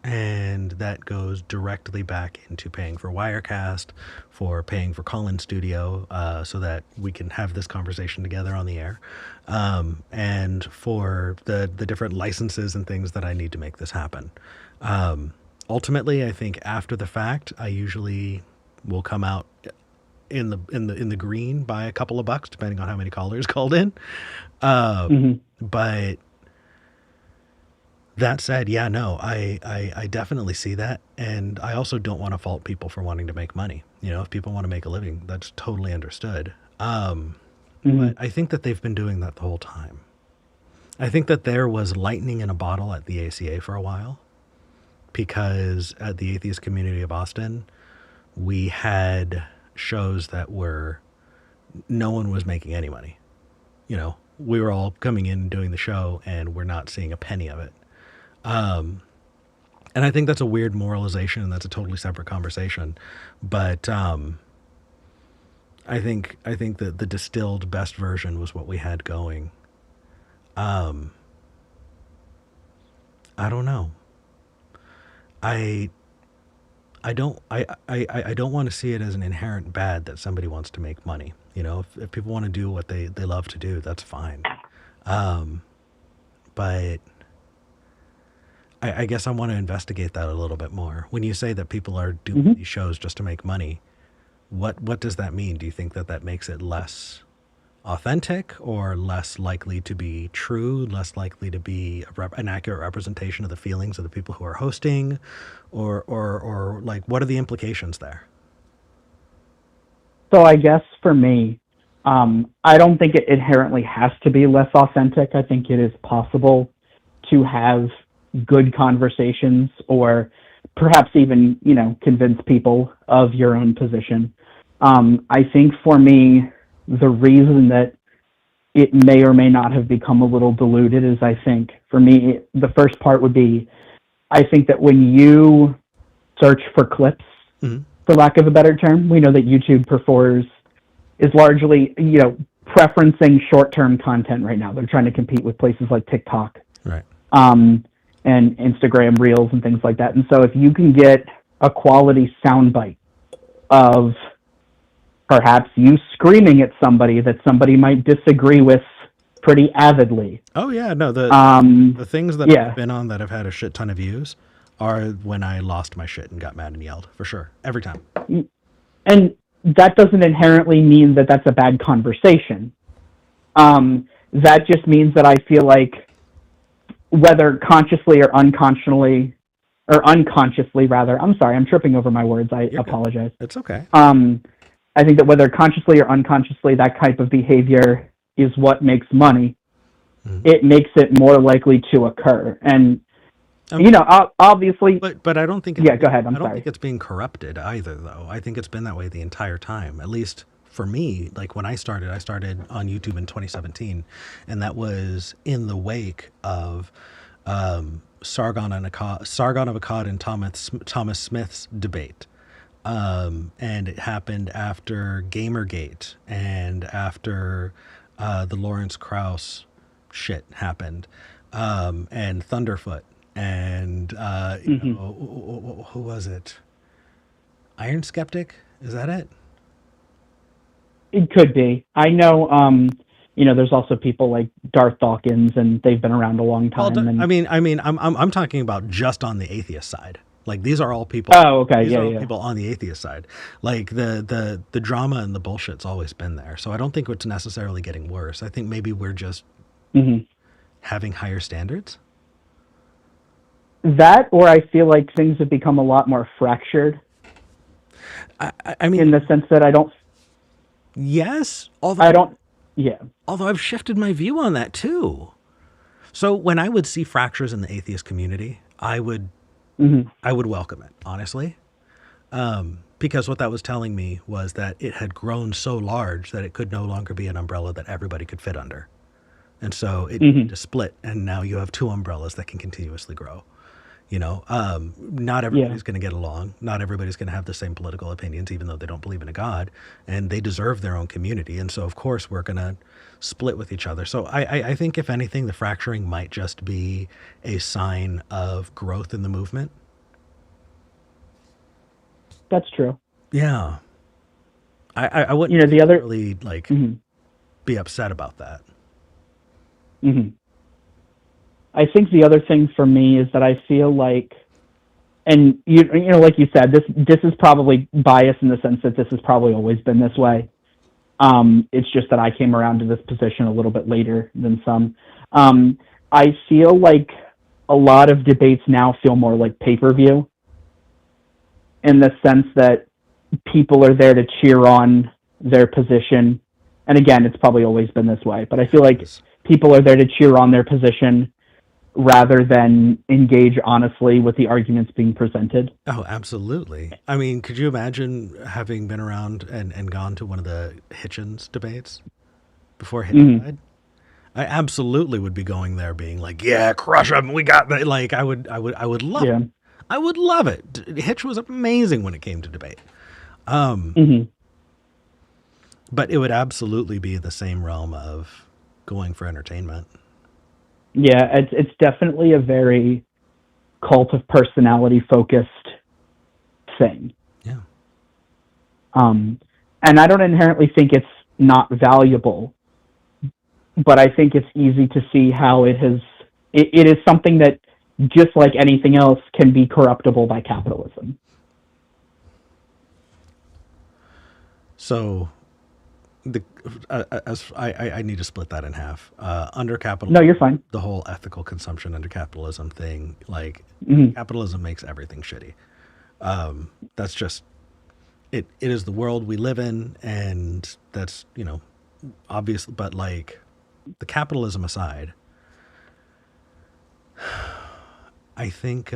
And that goes directly back into paying for Wirecast, for paying for Call-In Studio, so that we can have this conversation together on the air, and for the different licenses and things that I need to make this happen. Ultimately, I think after the fact, I usually will come out in the green by a couple of bucks, depending on how many callers called in. But that said, yeah, no, I definitely see that. And I also don't want to fault people for wanting to make money. You know, if people want to make a living, that's totally understood. But I think that they've been doing that the whole time. I think that there was lightning in a bottle at the ACA for a while, because at the atheist community of Austin, we had shows that no one was making any money. You know, we were all coming in and doing the show, and we're not seeing a penny of it. And I think that's a weird moralization, and that's a totally separate conversation. But I think that the distilled best version was what we had going. I don't know. I don't want to see it as an inherent bad that somebody wants to make money. You know, if people want to do what they love to do, that's fine. But I guess I want to investigate that a little bit more. When you say that people are doing these shows just to make money, what does that mean? Do you think that makes it less authentic, or less likely to be true, less likely to be an accurate representation of the feelings of the people who are hosting, or like, what are the implications there? So I guess for me, I don't think it inherently has to be less authentic. I think it is possible to have good conversations, or perhaps even, convince people of your own position. I think for me, the reason that it may or may not have become a little diluted is, I think, for me, the first part would be, I think that when you search for clips, Mhm. for lack of a better term, we know that YouTube prefers is largely, preferencing short-term content right now. They're trying to compete with places like TikTok, Right. and Instagram Reels and things like that. And so if you can get a quality soundbite of perhaps you screaming at somebody that somebody might disagree with pretty avidly. Oh yeah, no, the things that yeah. I've been on that have had a shit ton of views are when I lost my shit and got mad and yelled, for sure, every time. And that doesn't inherently mean that that's a bad conversation. That just means that I feel like, whether consciously or unconsciously, rather, I'm sorry, I'm tripping over my words. I apologize. It's okay. I think that whether consciously or unconsciously, that type of behavior is what makes money. Mm-hmm. It makes it more likely to occur. And, obviously. But I don't think. Go ahead. I don't think it's being corrupted either, though. I think it's been that way the entire time. At least for me, like when I started on YouTube in 2017, and that was in the wake of Sargon of Akkad and Thomas Smith's debate. And it happened after Gamergate and after the Lawrence Krauss shit happened, and Thunderfoot, and who was it? Iron Skeptic? Is that it? It could be. I know. There's also people like Darth Dawkins, and they've been around a long time. Well, I'm talking about just on the atheist side. Like, these are all people. Oh, okay. These are all people on the atheist side. Like the drama and the bullshit's always been there. So I don't think it's necessarily getting worse. I think maybe we're just having higher standards. That, or I feel like things have become a lot more fractured. I mean, in the sense that I don't. Yes, although Although I've shifted my view on that too. So when I would see fractures in the atheist community, I would welcome it, honestly. Because what that was telling me was that it had grown so large that it could no longer be an umbrella that everybody could fit under. And so it needed to split, and now you have two umbrellas that can continuously grow. Not everybody's going to get along. Not everybody's going to have the same political opinions, even though they don't believe in a God, and they deserve their own community. And so, of course, we're going to split with each other. So I think, if anything, the fracturing might just be a sign of growth in the movement. That's true. Yeah. I wouldn't really be upset about that. I think the other thing for me is that I feel like, and like you said, this is probably biased in the sense that this has probably always been this way. It's just that I came around to this position a little bit later than some. I feel like a lot of debates now feel more like pay-per-view, in the sense that people are there to cheer on their position. And again, it's probably always been this way, but I feel like people are there to cheer on their position rather than engage honestly with the arguments being presented. Oh, absolutely. I mean, could you imagine having been around and gone to one of the Hitchens debates before Hitchens died? I absolutely would be going there being like, yeah, crush them. We got that. Like, I would love it. I would love it. Hitch was amazing when it came to debate. But it would absolutely be the same realm of going for entertainment. Yeah, it's definitely a very cult of personality focused thing. Yeah. And I don't inherently think it's not valuable, but I think it's easy to see how it is something that, just like anything else, can be corruptible by capitalism. So I need to split that in half. Under capitalism, no, you're fine. The whole ethical consumption under capitalism thing, like capitalism makes everything shitty. That's just it. It is the world we live in, and that's obviously, but like the capitalism aside, I think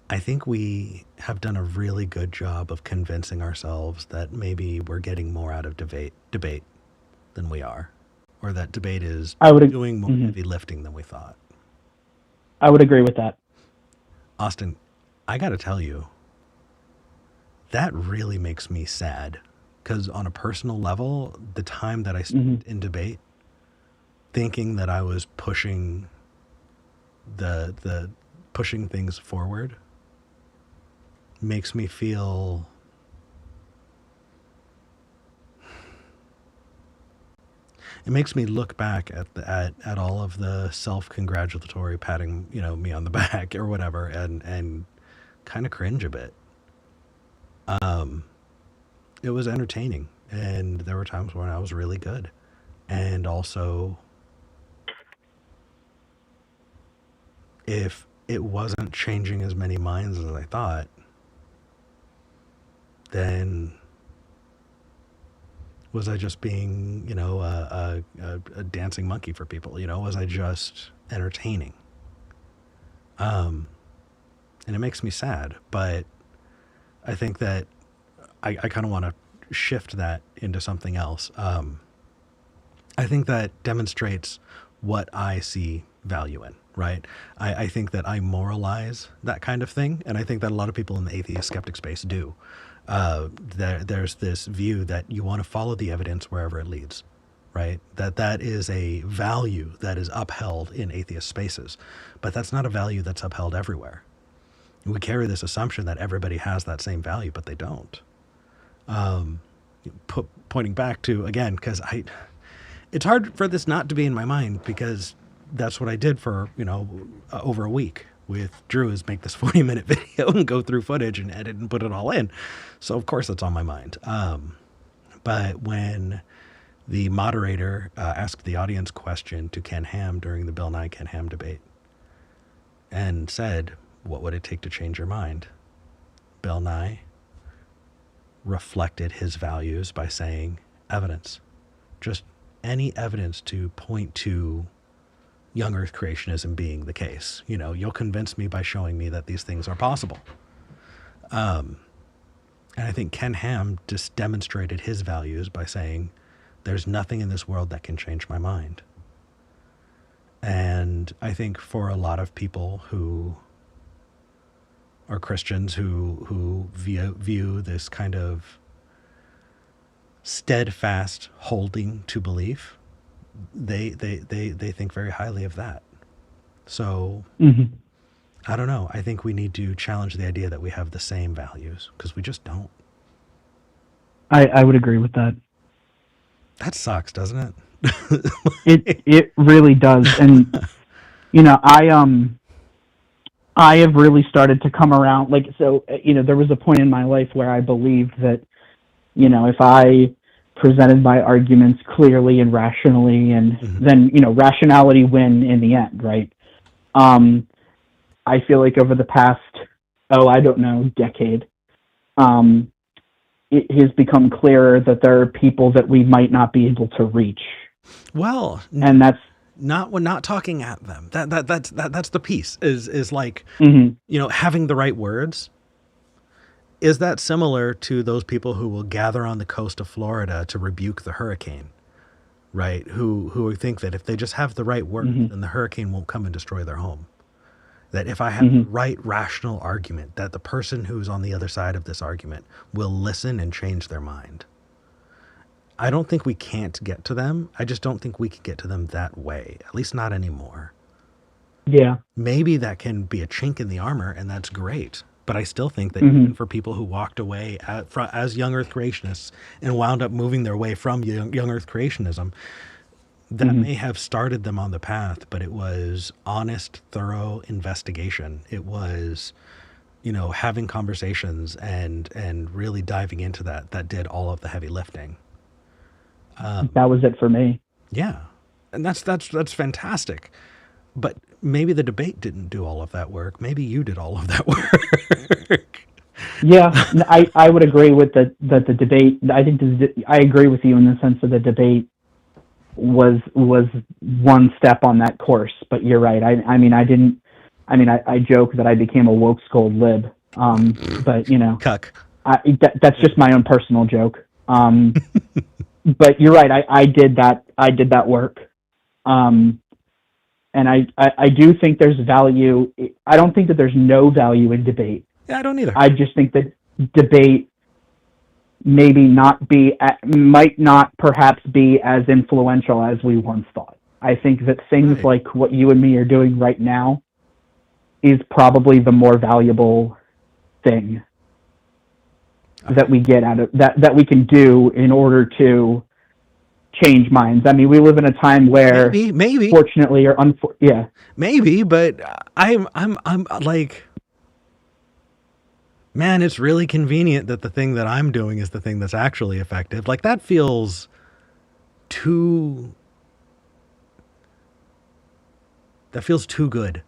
I think we have done a really good job of convincing ourselves that maybe we're getting more out of debate than we are, or that debate is I would. doing more Mhm. heavy lifting than we thought. I would agree with that. Austin, I got to tell you, that really makes me sad because on a personal level, the time that I Hmm. spent in debate thinking that I was pushing the pushing things forward makes me feel it makes me look back at at all of the self-congratulatory patting, me on the back or whatever, and kind of cringe a bit. It was entertaining, and there were times when I was really good, and also if it wasn't changing as many minds as I thought, then was I just being, a dancing monkey for people? Was I just entertaining? And it makes me sad, but I think that I kind of want to shift that into something else. I think that demonstrates what I see value in, right? I think that I moralize that kind of thing, and I think that a lot of people in the atheist skeptic space do. There's this view that you want to follow the evidence wherever it leads, right? That is a value that is upheld in atheist spaces, but that's not a value that's upheld everywhere. We carry this assumption that everybody has that same value, but they don't. Pointing back to, again, because it's hard for this not to be in my mind because that's what I did for, over a week with Drew, is make this 40-minute video and go through footage and edit and put it all in. So of course it's on my mind. But when the moderator asked the audience question to Ken Ham during the Bill Nye Ken Ham debate and said, "What would it take to change your mind?" Bill Nye reflected his values by saying, evidence. Just any evidence to point to young earth creationism being the case. You'll convince me by showing me that these things are possible. And I think Ken Ham just demonstrated his values by saying, there's nothing in this world that can change my mind. And I think for a lot of people who are Christians who view this kind of steadfast holding to belief, they think very highly of that. So Hmm. I don't know. I think we need to challenge the idea that we have the same values, because we just don't. I would agree with that. That sucks, doesn't it? It really does. And I have really started to come around. Like, so, there was a point in my life where I believed that, if I presented my arguments clearly and rationally, and Mhm. then, rationality win in the end, right? I feel like over the past, I don't know, decade, um, it has become clearer that there are people that we might not be able to reach. Well, And that's, we're not talking at them. That's the piece, is like, mhm. having the right words. Is that similar to those people who will gather on the coast of Florida to rebuke the hurricane, right? Who think that if they just have the right words, Mhm. then the hurricane won't come and destroy their home. That if I have the Mhm. right rational argument, that the person who's on the other side of this argument will listen and change their mind. I don't think we can't get to them. I just don't think we can get to them that way, at least not anymore. Yeah. Maybe that can be a chink in the armor, and that's great. But I still think that Mhm. even for people who walked away as young earth creationists and wound up moving their way from young earth creationism, that Mhm. may have started them on the path, but it was honest, thorough investigation. It was, having conversations and really diving into that did all of the heavy lifting. That was it for me. Yeah. And that's fantastic. But maybe the debate didn't do all of that work. Maybe you did all of that work. Yeah, I would agree with that the debate. I think I agree with you in the sense that the debate was one step on that course. But you're right. I mean, I didn't. I mean, I joke that I became a woke scold lib. But you know, Cuck. that's just my own personal joke. But you're right. I did that. I did that work. Um, and I do think there's value. I don't think that there's no value in debate. Yeah, I don't either. I just think that debate maybe not be might not perhaps be as influential as we once thought. I think that things Right. like what you and me are doing right now is probably the more valuable thing that we get out of that we can do in order to change minds. I mean, we live in a time where maybe, fortunately or yeah. maybe, but I'm like, man, it's really convenient that the thing that I'm doing is the thing that's actually effective. Like that feels too good.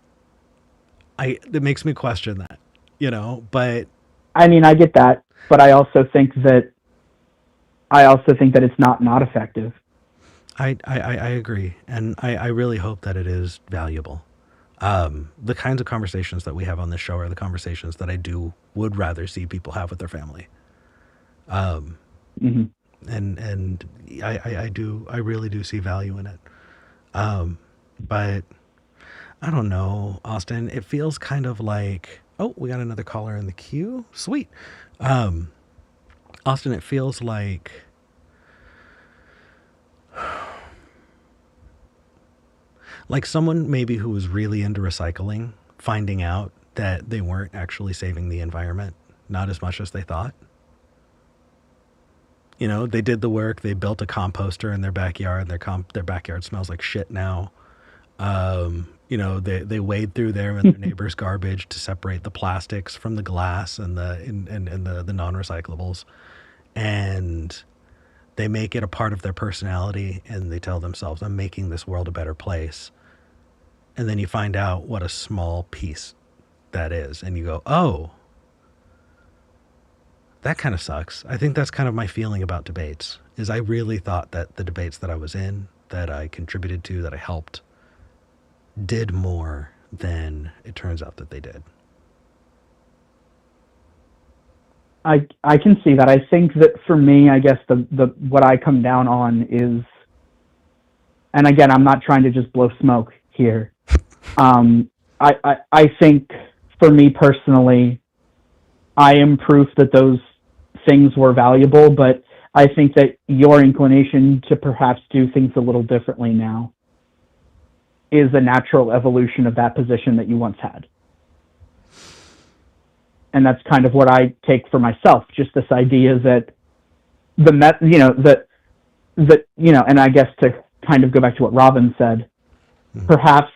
It makes me question that, you know, but I mean, I get that, but I also think that it's not effective. I agree. And I really hope that it is valuable. The kinds of conversations that we have on this show are the conversations that would rather see people have with their family. Mm-hmm. And I really do see value in it. But I don't know, Austin, it feels kind of like, oh, we got another caller in the queue. Sweet. Austin, it feels like someone maybe who was really into recycling, finding out that they weren't actually saving the environment, not as much as they thought. You know, they did the work, they built a composter in their backyard, their backyard smells like shit now. You know, they wade through there in their neighbor's garbage to separate the plastics from the glass and the non-recyclables. And they make it a part of their personality and they tell themselves, I'm making this world a better place. And then you find out what a small piece that is. And you go, oh, that kind of sucks. I think that's kind of my feeling about debates, is I really thought that the debates that I was in, that I contributed to, that I helped, did more than it turns out that they did. I can see that. I think that for me, I guess the what I come down on is, and again, I'm not trying to just blow smoke here. I think for me personally, I am proof that those things were valuable, but I think that your inclination to perhaps do things a little differently now is a natural evolution of that position that you once had. And that's kind of what I take for myself, just this idea that and I guess to kind of go back to what Robin said, perhaps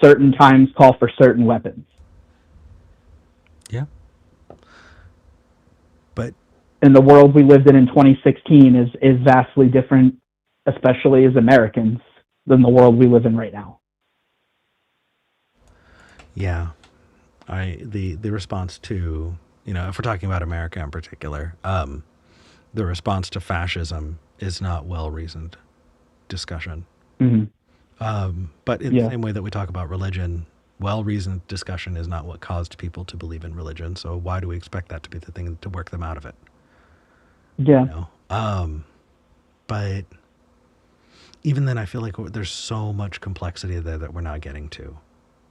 certain times call for certain weapons. Yeah. But and the world we lived in 2016 is vastly different, especially as Americans, than the world we live in right now. Yeah. The response to, you know, if we're talking about America in particular, the response to fascism is not well-reasoned discussion. Mm-hmm. But in the same way that we talk about religion, well-reasoned discussion is not what caused people to believe in religion. So why do we expect that to be the thing to work them out of it? Yeah. You know? But even then, I feel like there's so much complexity there that we're not getting to.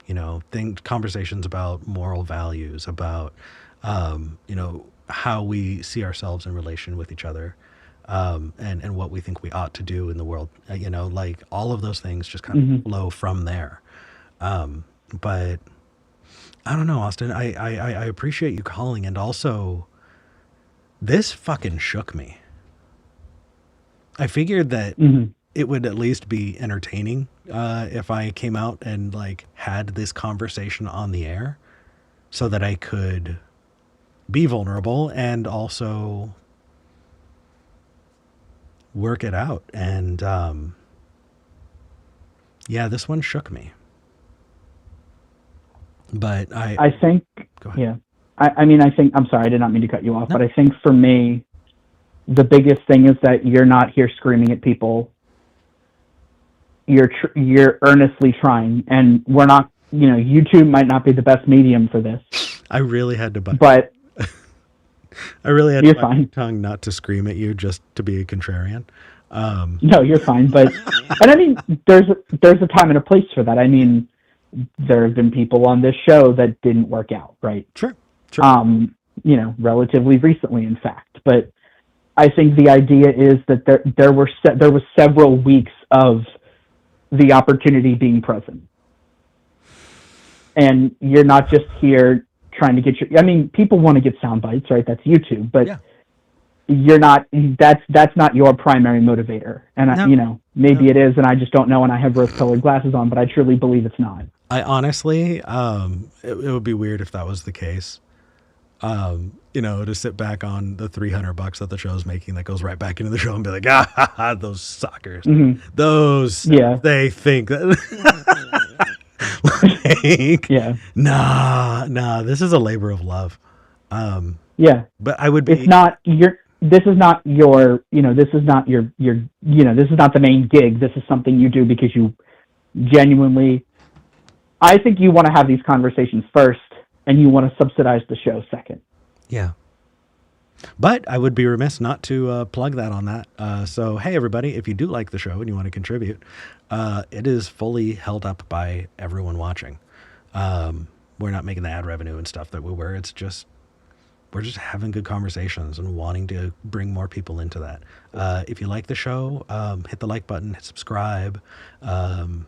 You know, conversations about moral values, about, you know, how we see ourselves in relation with each other, and what we think we ought to do in the world. You know, like all of those things just kind of flow from there. But I don't know, Austin, I appreciate you calling. And also, this fucking shook me. I figured that it would at least be entertaining if I came out and like had this conversation on the air so that I could be vulnerable and also work it out. And yeah, this one shook me. But I think, go ahead. yeah, I mean, I think, I'm sorry, I did not mean to cut you off, but I think for me, the biggest thing is that you're not here screaming at people. You're earnestly trying, and we're not, YouTube might not be the best medium for this. I really had to bite. But I really had you're to bite my fine. tongue not to scream at you just to be a contrarian. No, you're fine. But, and I mean, there's a time and a place for that. I mean, there have been people on this show that didn't work out, right? Sure. Relatively recently, in fact. But I think the idea is that there was several weeks of the opportunity being present, and you're not just here trying to get people want to get sound bites, right? That's YouTube, but you're not. That's not your primary motivator, and maybe it is, and I just don't know, and I have rose-colored glasses on, but I truly believe it's not. I honestly, it would be weird if that was the case. To sit back on the $300 that the show's making that goes right back into the show and be like, those suckers, those, they think that, nah, this is a labor of love. But I would be, this is not your, this is not the main gig. This is something you do because you genuinely, I think you want to have these conversations first, and you want to subsidize the show second. Yeah. But I would be remiss not to plug that on that. So, hey, everybody, if you do like the show and you want to contribute, it is fully held up by everyone watching. We're not making the ad revenue and stuff that we were. It's just, we're just having good conversations and wanting to bring more people into that. If you like the show, hit the like button, hit subscribe. And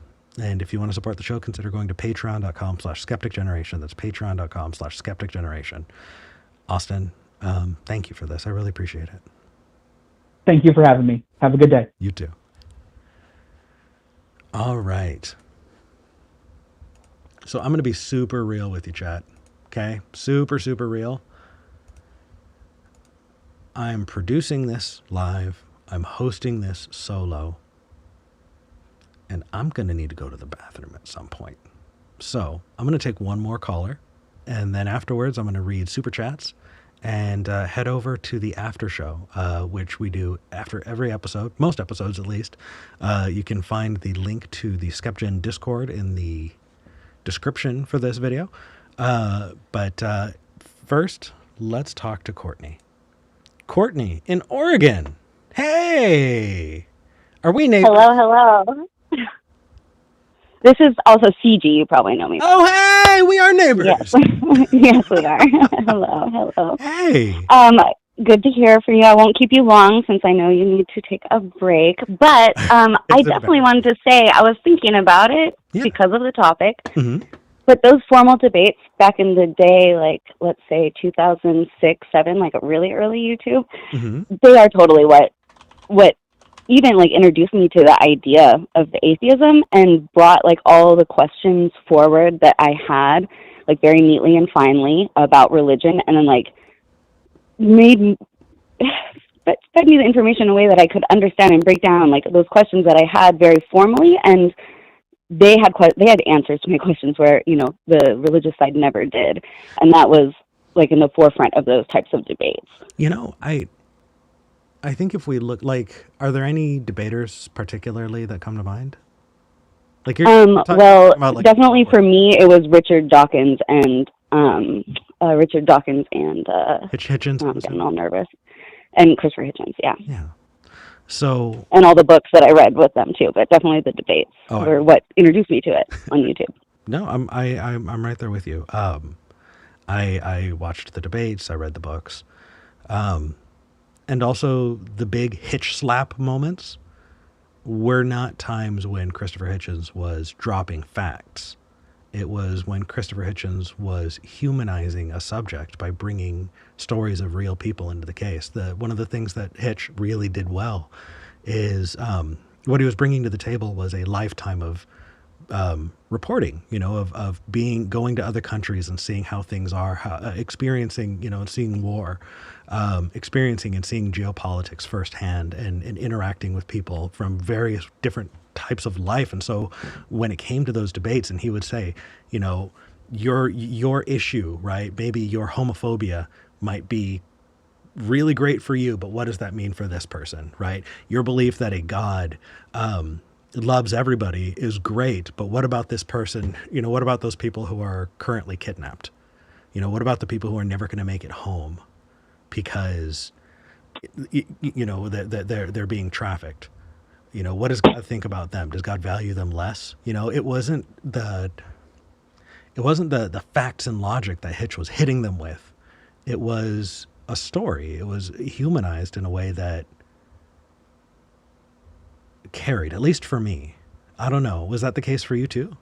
if you want to support the show, consider going to patreon.com/skepticgeneration. That's patreon.com/skepticgeneration. Austin, thank you for this. I really appreciate it. Thank you for having me. Have a good day. You too. All right. So I'm going to be super real with you, chat. Okay? Super, super real. I'm producing this live. I'm hosting this solo. And I'm going to need to go to the bathroom at some point. So I'm going to take one more caller. And then afterwards, I'm going to read super chats and head over to the after show, which we do after every episode, most episodes at least. You can find the link to the SKEPGEN Discord in the description for this video. But first, let's talk to Courtney. Courtney in Oregon. Hey! Are we neighbors? Hello. This is also CG. You probably know me. Oh, hey! We are neighbors. Yes, yes, we are. Hello. Hey. Good to hear from you. I won't keep you long since I know you need to take a break. But I definitely wanted to say I was thinking about it because of the topic. Mm-hmm. But those formal debates back in the day, like let's say 2006, 7, like a really early YouTube, they are totally what even like introduced me to the idea of the atheism and brought like all the questions forward that I had like very neatly and finely about religion, and then like fed me the information in a way that I could understand and break down like those questions that I had very formally, and they had answers to my questions where the religious side never did, and that was like in the forefront of those types of debates. I think if we look, like, are there any debaters particularly that come to mind? Like about, like, definitely for me, it was Richard Dawkins and Hitchens. I'm getting all nervous. And Christopher Hitchens, yeah. Yeah. So. And all the books that I read with them too, but definitely the debates were what introduced me to it on YouTube. No, I'm right there with you. I watched the debates. I read the books. And also the big hitch slap moments were not times when Christopher Hitchens was dropping facts. It was when Christopher Hitchens was humanizing a subject by bringing stories of real people into the case. One of the things that Hitch really did well is what he was bringing to the table was a lifetime of reporting, of going to other countries and seeing how things are, experiencing, and seeing war, experiencing and seeing geopolitics firsthand, and interacting with people from various different types of life. And so when it came to those debates, and he would say, your issue, right? Maybe your homophobia might be really great for you, but what does that mean for this person, right? Your belief that a God loves everybody is great, but what about this person? What about those people who are currently kidnapped? What about the people who are never going to make it home because that they're being trafficked? What does God think about them? Does God value them less? It wasn't the facts and logic that Hitch was hitting them with. It was a story. It was humanized in a way that carried, at least for me. I don't know. Was that the case for you too?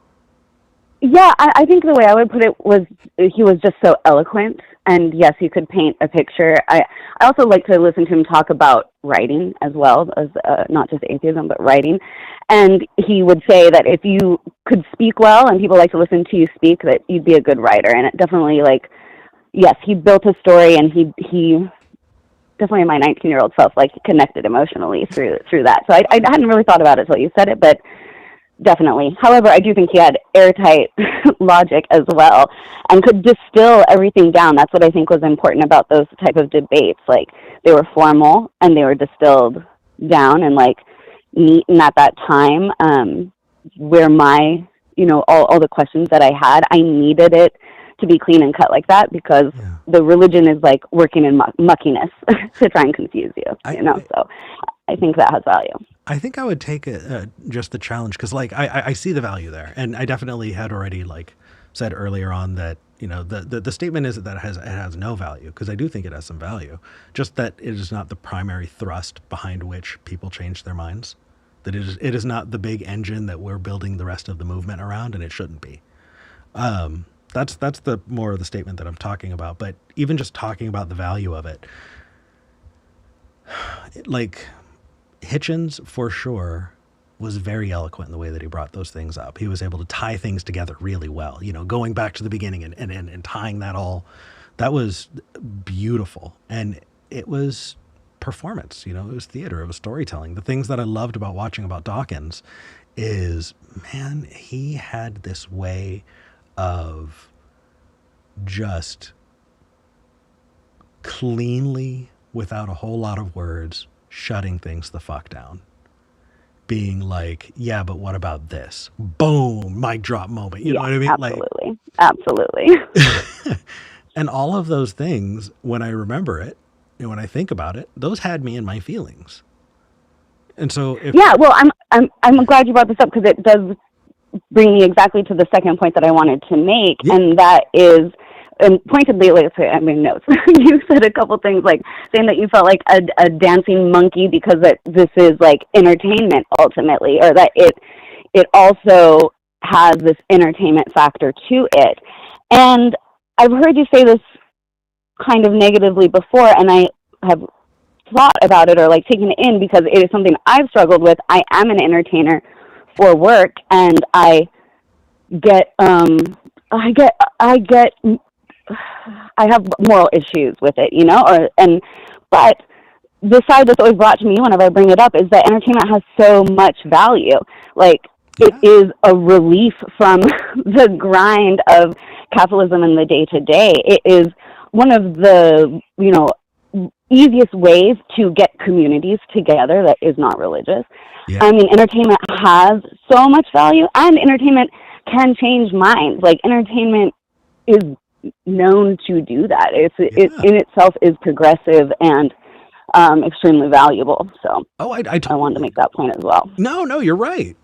Yeah, I think the way I would put it was he was just so eloquent, and yes, he could paint a picture. I also like to listen to him talk about writing as well, as not just atheism, but writing. And he would say that if you could speak well and people like to listen to you speak, that you'd be a good writer. And it definitely, yes, he built a story, and he definitely, my 19-year-old self, connected emotionally through that. So I hadn't really thought about it until you said it, but definitely. However, I do think he had airtight logic as well and could distill everything down. That's what I think was important about those type of debates. They were formal and they were distilled down and neat. And at that time, where my, all the questions that I had, I needed it to be clean and cut like that because the religion is working in muckiness to try and confuse you, so I think that has value. I think I would take just the challenge because I see the value there, and I definitely had already said earlier on that the statement is that it has no value, because I do think it has some value, just that it is not the primary thrust behind which people change their minds. That it is not the big engine that we're building the rest of the movement around, and it shouldn't be. That's the more of the statement that I'm talking about. But even just talking about the value of it, Hitchens, for sure, was very eloquent in the way that he brought those things up. He was able to tie things together really well, going back to the beginning and tying that all. That was beautiful. And it was performance, it was theater, it was storytelling. The things that I loved about watching about Dawkins is, man, he had this way of just cleanly, without a whole lot of words, shutting things the fuck down. Being yeah, but what about this? Boom, mic drop moment. You know what I mean? Absolutely. And all of those things, when I remember it, and when I think about it, those had me in my feelings. And so, I'm glad you brought this up, because it does bring me exactly to the second point that I wanted to make, and that is. And pointedly, notes. You said a couple things saying that you felt like a dancing monkey because this is entertainment ultimately, or that it also has this entertainment factor to it. And I've heard you say this kind of negatively before, and I have thought about it or taken it in because it is something I've struggled with. I am an entertainer for work, and I have moral issues with it, but the side that's always brought to me whenever I bring it up is that entertainment has so much value. It is a relief from the grind of capitalism in the day-to-day. It is one of the, easiest ways to get communities together that is not religious. Yeah. Entertainment has so much value, and entertainment can change minds. Entertainment is known to do that. It in itself is progressive and extremely valuable. So I wanted to make that point as well. No, you're right.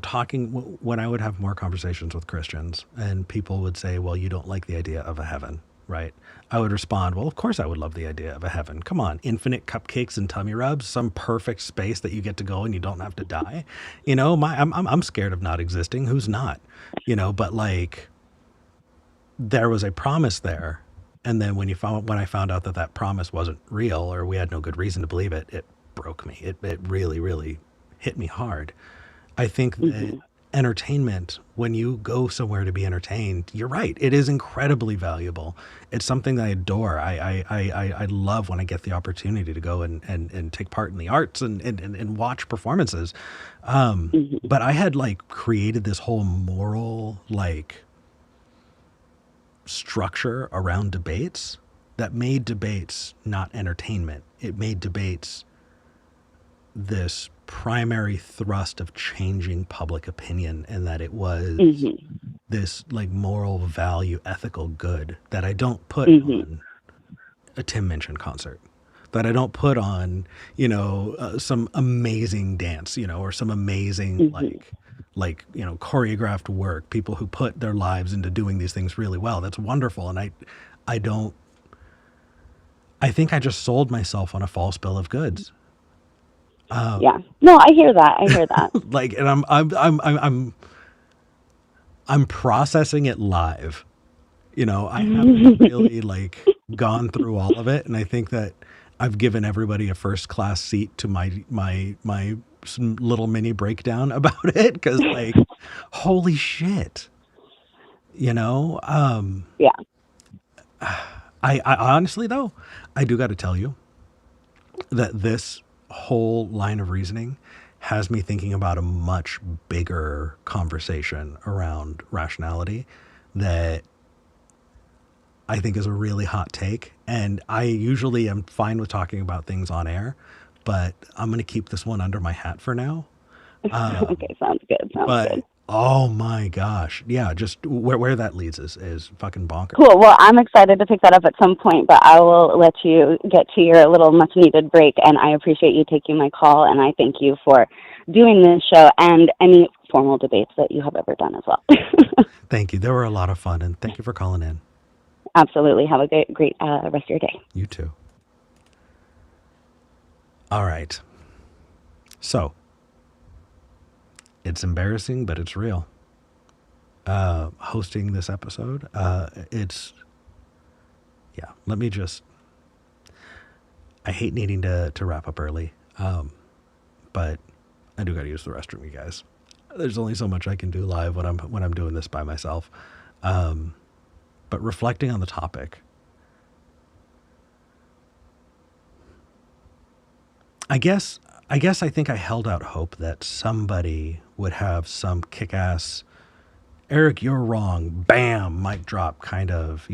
Talking when I would have more conversations with Christians and people would say, well, you don't like the idea of a heaven, right? I would respond, well, of course I would love the idea of a heaven. Come on, infinite cupcakes and tummy rubs, some perfect space that you get to go and you don't have to die. I'm scared of not existing. Who's not? But there was a promise there. And then when I found out that promise wasn't real, or we had no good reason to believe it, it broke me. It really, really hit me hard. I think that entertainment, when you go somewhere to be entertained, you're right. It is incredibly valuable. It's something that I adore. I love when I get the opportunity to go and take part in the arts and watch performances. But I had like created this whole moral like structure around debates that made debates not entertainment. It made debates this primary thrust of changing public opinion, and that it was this like moral value, ethical good that I don't put on a Tim Minchin concert, that I don't put on, some amazing dance, or some amazing like, choreographed work, people who put their lives into doing these things really well. That's wonderful. And I think I just sold myself on a false bill of goods. Yeah. No, I hear that. Like, and I'm processing it live. I haven't really like gone through all of it, and I think that I've given everybody a first class seat to my little mini breakdown about it, because like, holy shit, Yeah. I honestly though, I do got to tell you that this whole line of reasoning has me thinking about a much bigger conversation around rationality that I think is a really hot take. And I usually am fine with talking about things on air, but I'm going to keep this one under my hat for now. Okay, sounds good. Good. Oh my gosh. Yeah, just where that leads is fucking bonkers. Cool. Well, I'm excited to pick that up at some point, but I will let you get to your little much needed break, and I appreciate you taking my call, and I thank you for doing this show and any formal debates that you have ever done as well. Thank you. They were a lot of fun, and thank you for calling in. Absolutely. Have a great rest of your day. You too. All right. So, it's embarrassing, but it's real. Hosting this episode, let me just, I hate needing to wrap up early, but I do got to use the restroom, you guys. There's only so much I can do live when I'm doing this by myself. But reflecting on the topic, I think I held out hope that somebody would have some kick-ass, Eric, you're wrong, bam, mic drop kind of,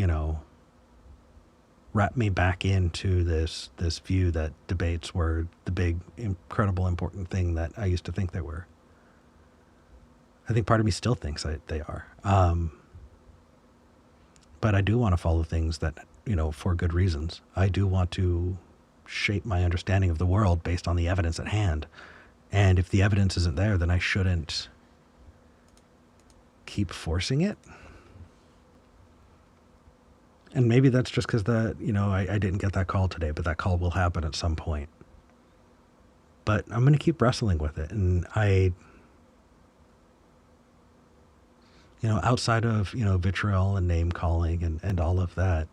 wrap me back into this view that debates were the big, incredible, important thing that I used to think they were. I think part of me still thinks they are. But I do want to follow things that, for good reasons. I do want to shape my understanding of the world based on the evidence at hand. And if the evidence isn't there, then I shouldn't keep forcing it. And maybe that's just because I didn't get that call today, but that call will happen at some point. But I'm going to keep wrestling with it. And outside of, vitriol and name calling and all of that,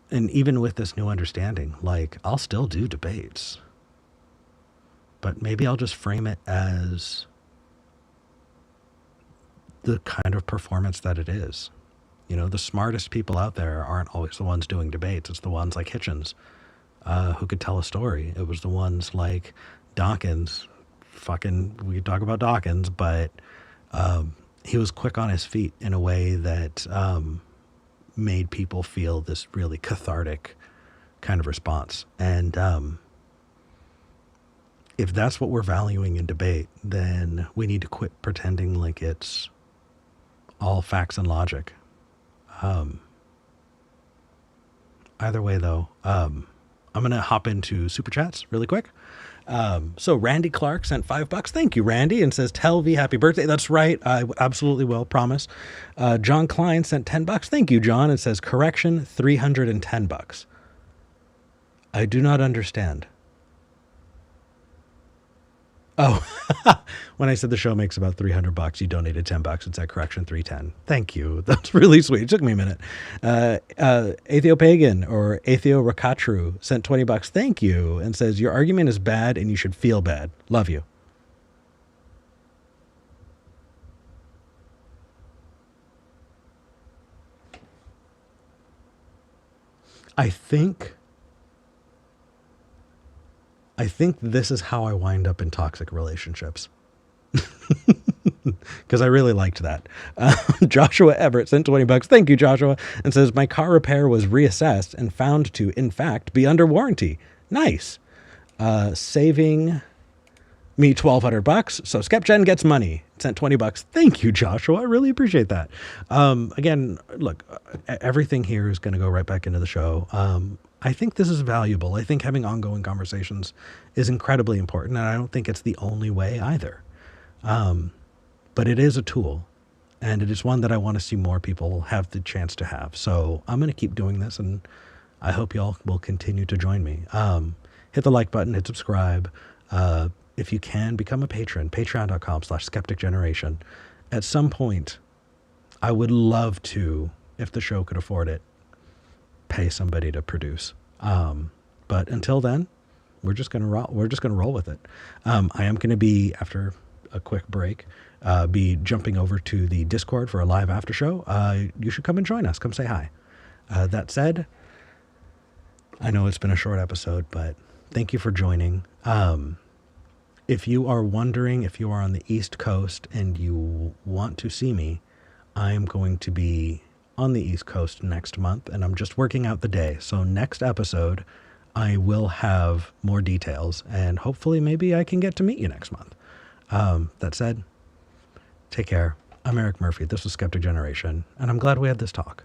and even with this new understanding, like, I'll still do debates, but maybe I'll just frame it as the kind of performance that it is. The smartest people out there aren't always the ones doing debates. It's the ones like Hitchens, who could tell a story. It was the ones like Dawkins. We could talk about Dawkins, but he was quick on his feet in a way that made people feel this really cathartic kind of response. And if that's what we're valuing in debate, then we need to quit pretending like it's all facts and logic. Either way, though, I'm going to hop into Super Chats really quick. So Randy Clark sent $5. Thank you, Randy, and says, "Tell V happy birthday." That's right. I absolutely will. Promise. John Klein sent $10. Thank you, John. And says, "Correction, $310. I do not understand. Oh, when I said the show makes about $300, you donated $10. It said correction 310. Thank you. That's really sweet. It took me a minute. Atheopagan or Atheo Rakatru sent $20. Thank you. And says, "Your argument is bad and you should feel bad. Love you." I think this is how I wind up in toxic relationships. Because I really liked that. Joshua Everett sent $20. Thank you, Joshua. And says, my car repair was reassessed and found to, in fact, be under warranty. Nice. Saving me $1,200. So SkepGen gets money. Sent $20. Thank you, Joshua. I really appreciate that. Again, look, everything here is going to go right back into the show. I think this is valuable. I think having ongoing conversations is incredibly important, and I don't think it's the only way either. But it is a tool, and it is one that I want to see more people have the chance to have. So I'm going to keep doing this, and I hope y'all will continue to join me. Hit the like button, hit subscribe. If you can, become a patron, patreon.com/Skeptic Generation. At some point, I would love to, if the show could afford it, pay somebody to produce. But until then, we're just gonna roll with it. I am gonna be, after a quick break, be jumping over to the Discord for a live after show. You should come and join us. Come say hi. That said, I know it's been a short episode, but thank you for joining. If you are wondering, if you are on the East Coast and you want to see me, I'm going to be on the East Coast next month, and I'm just working out the day. So next episode, I will have more details, and hopefully maybe I can get to meet you next month. That said, take care. I'm Eric Murphy. This was Skeptic Generation, and I'm glad we had this talk.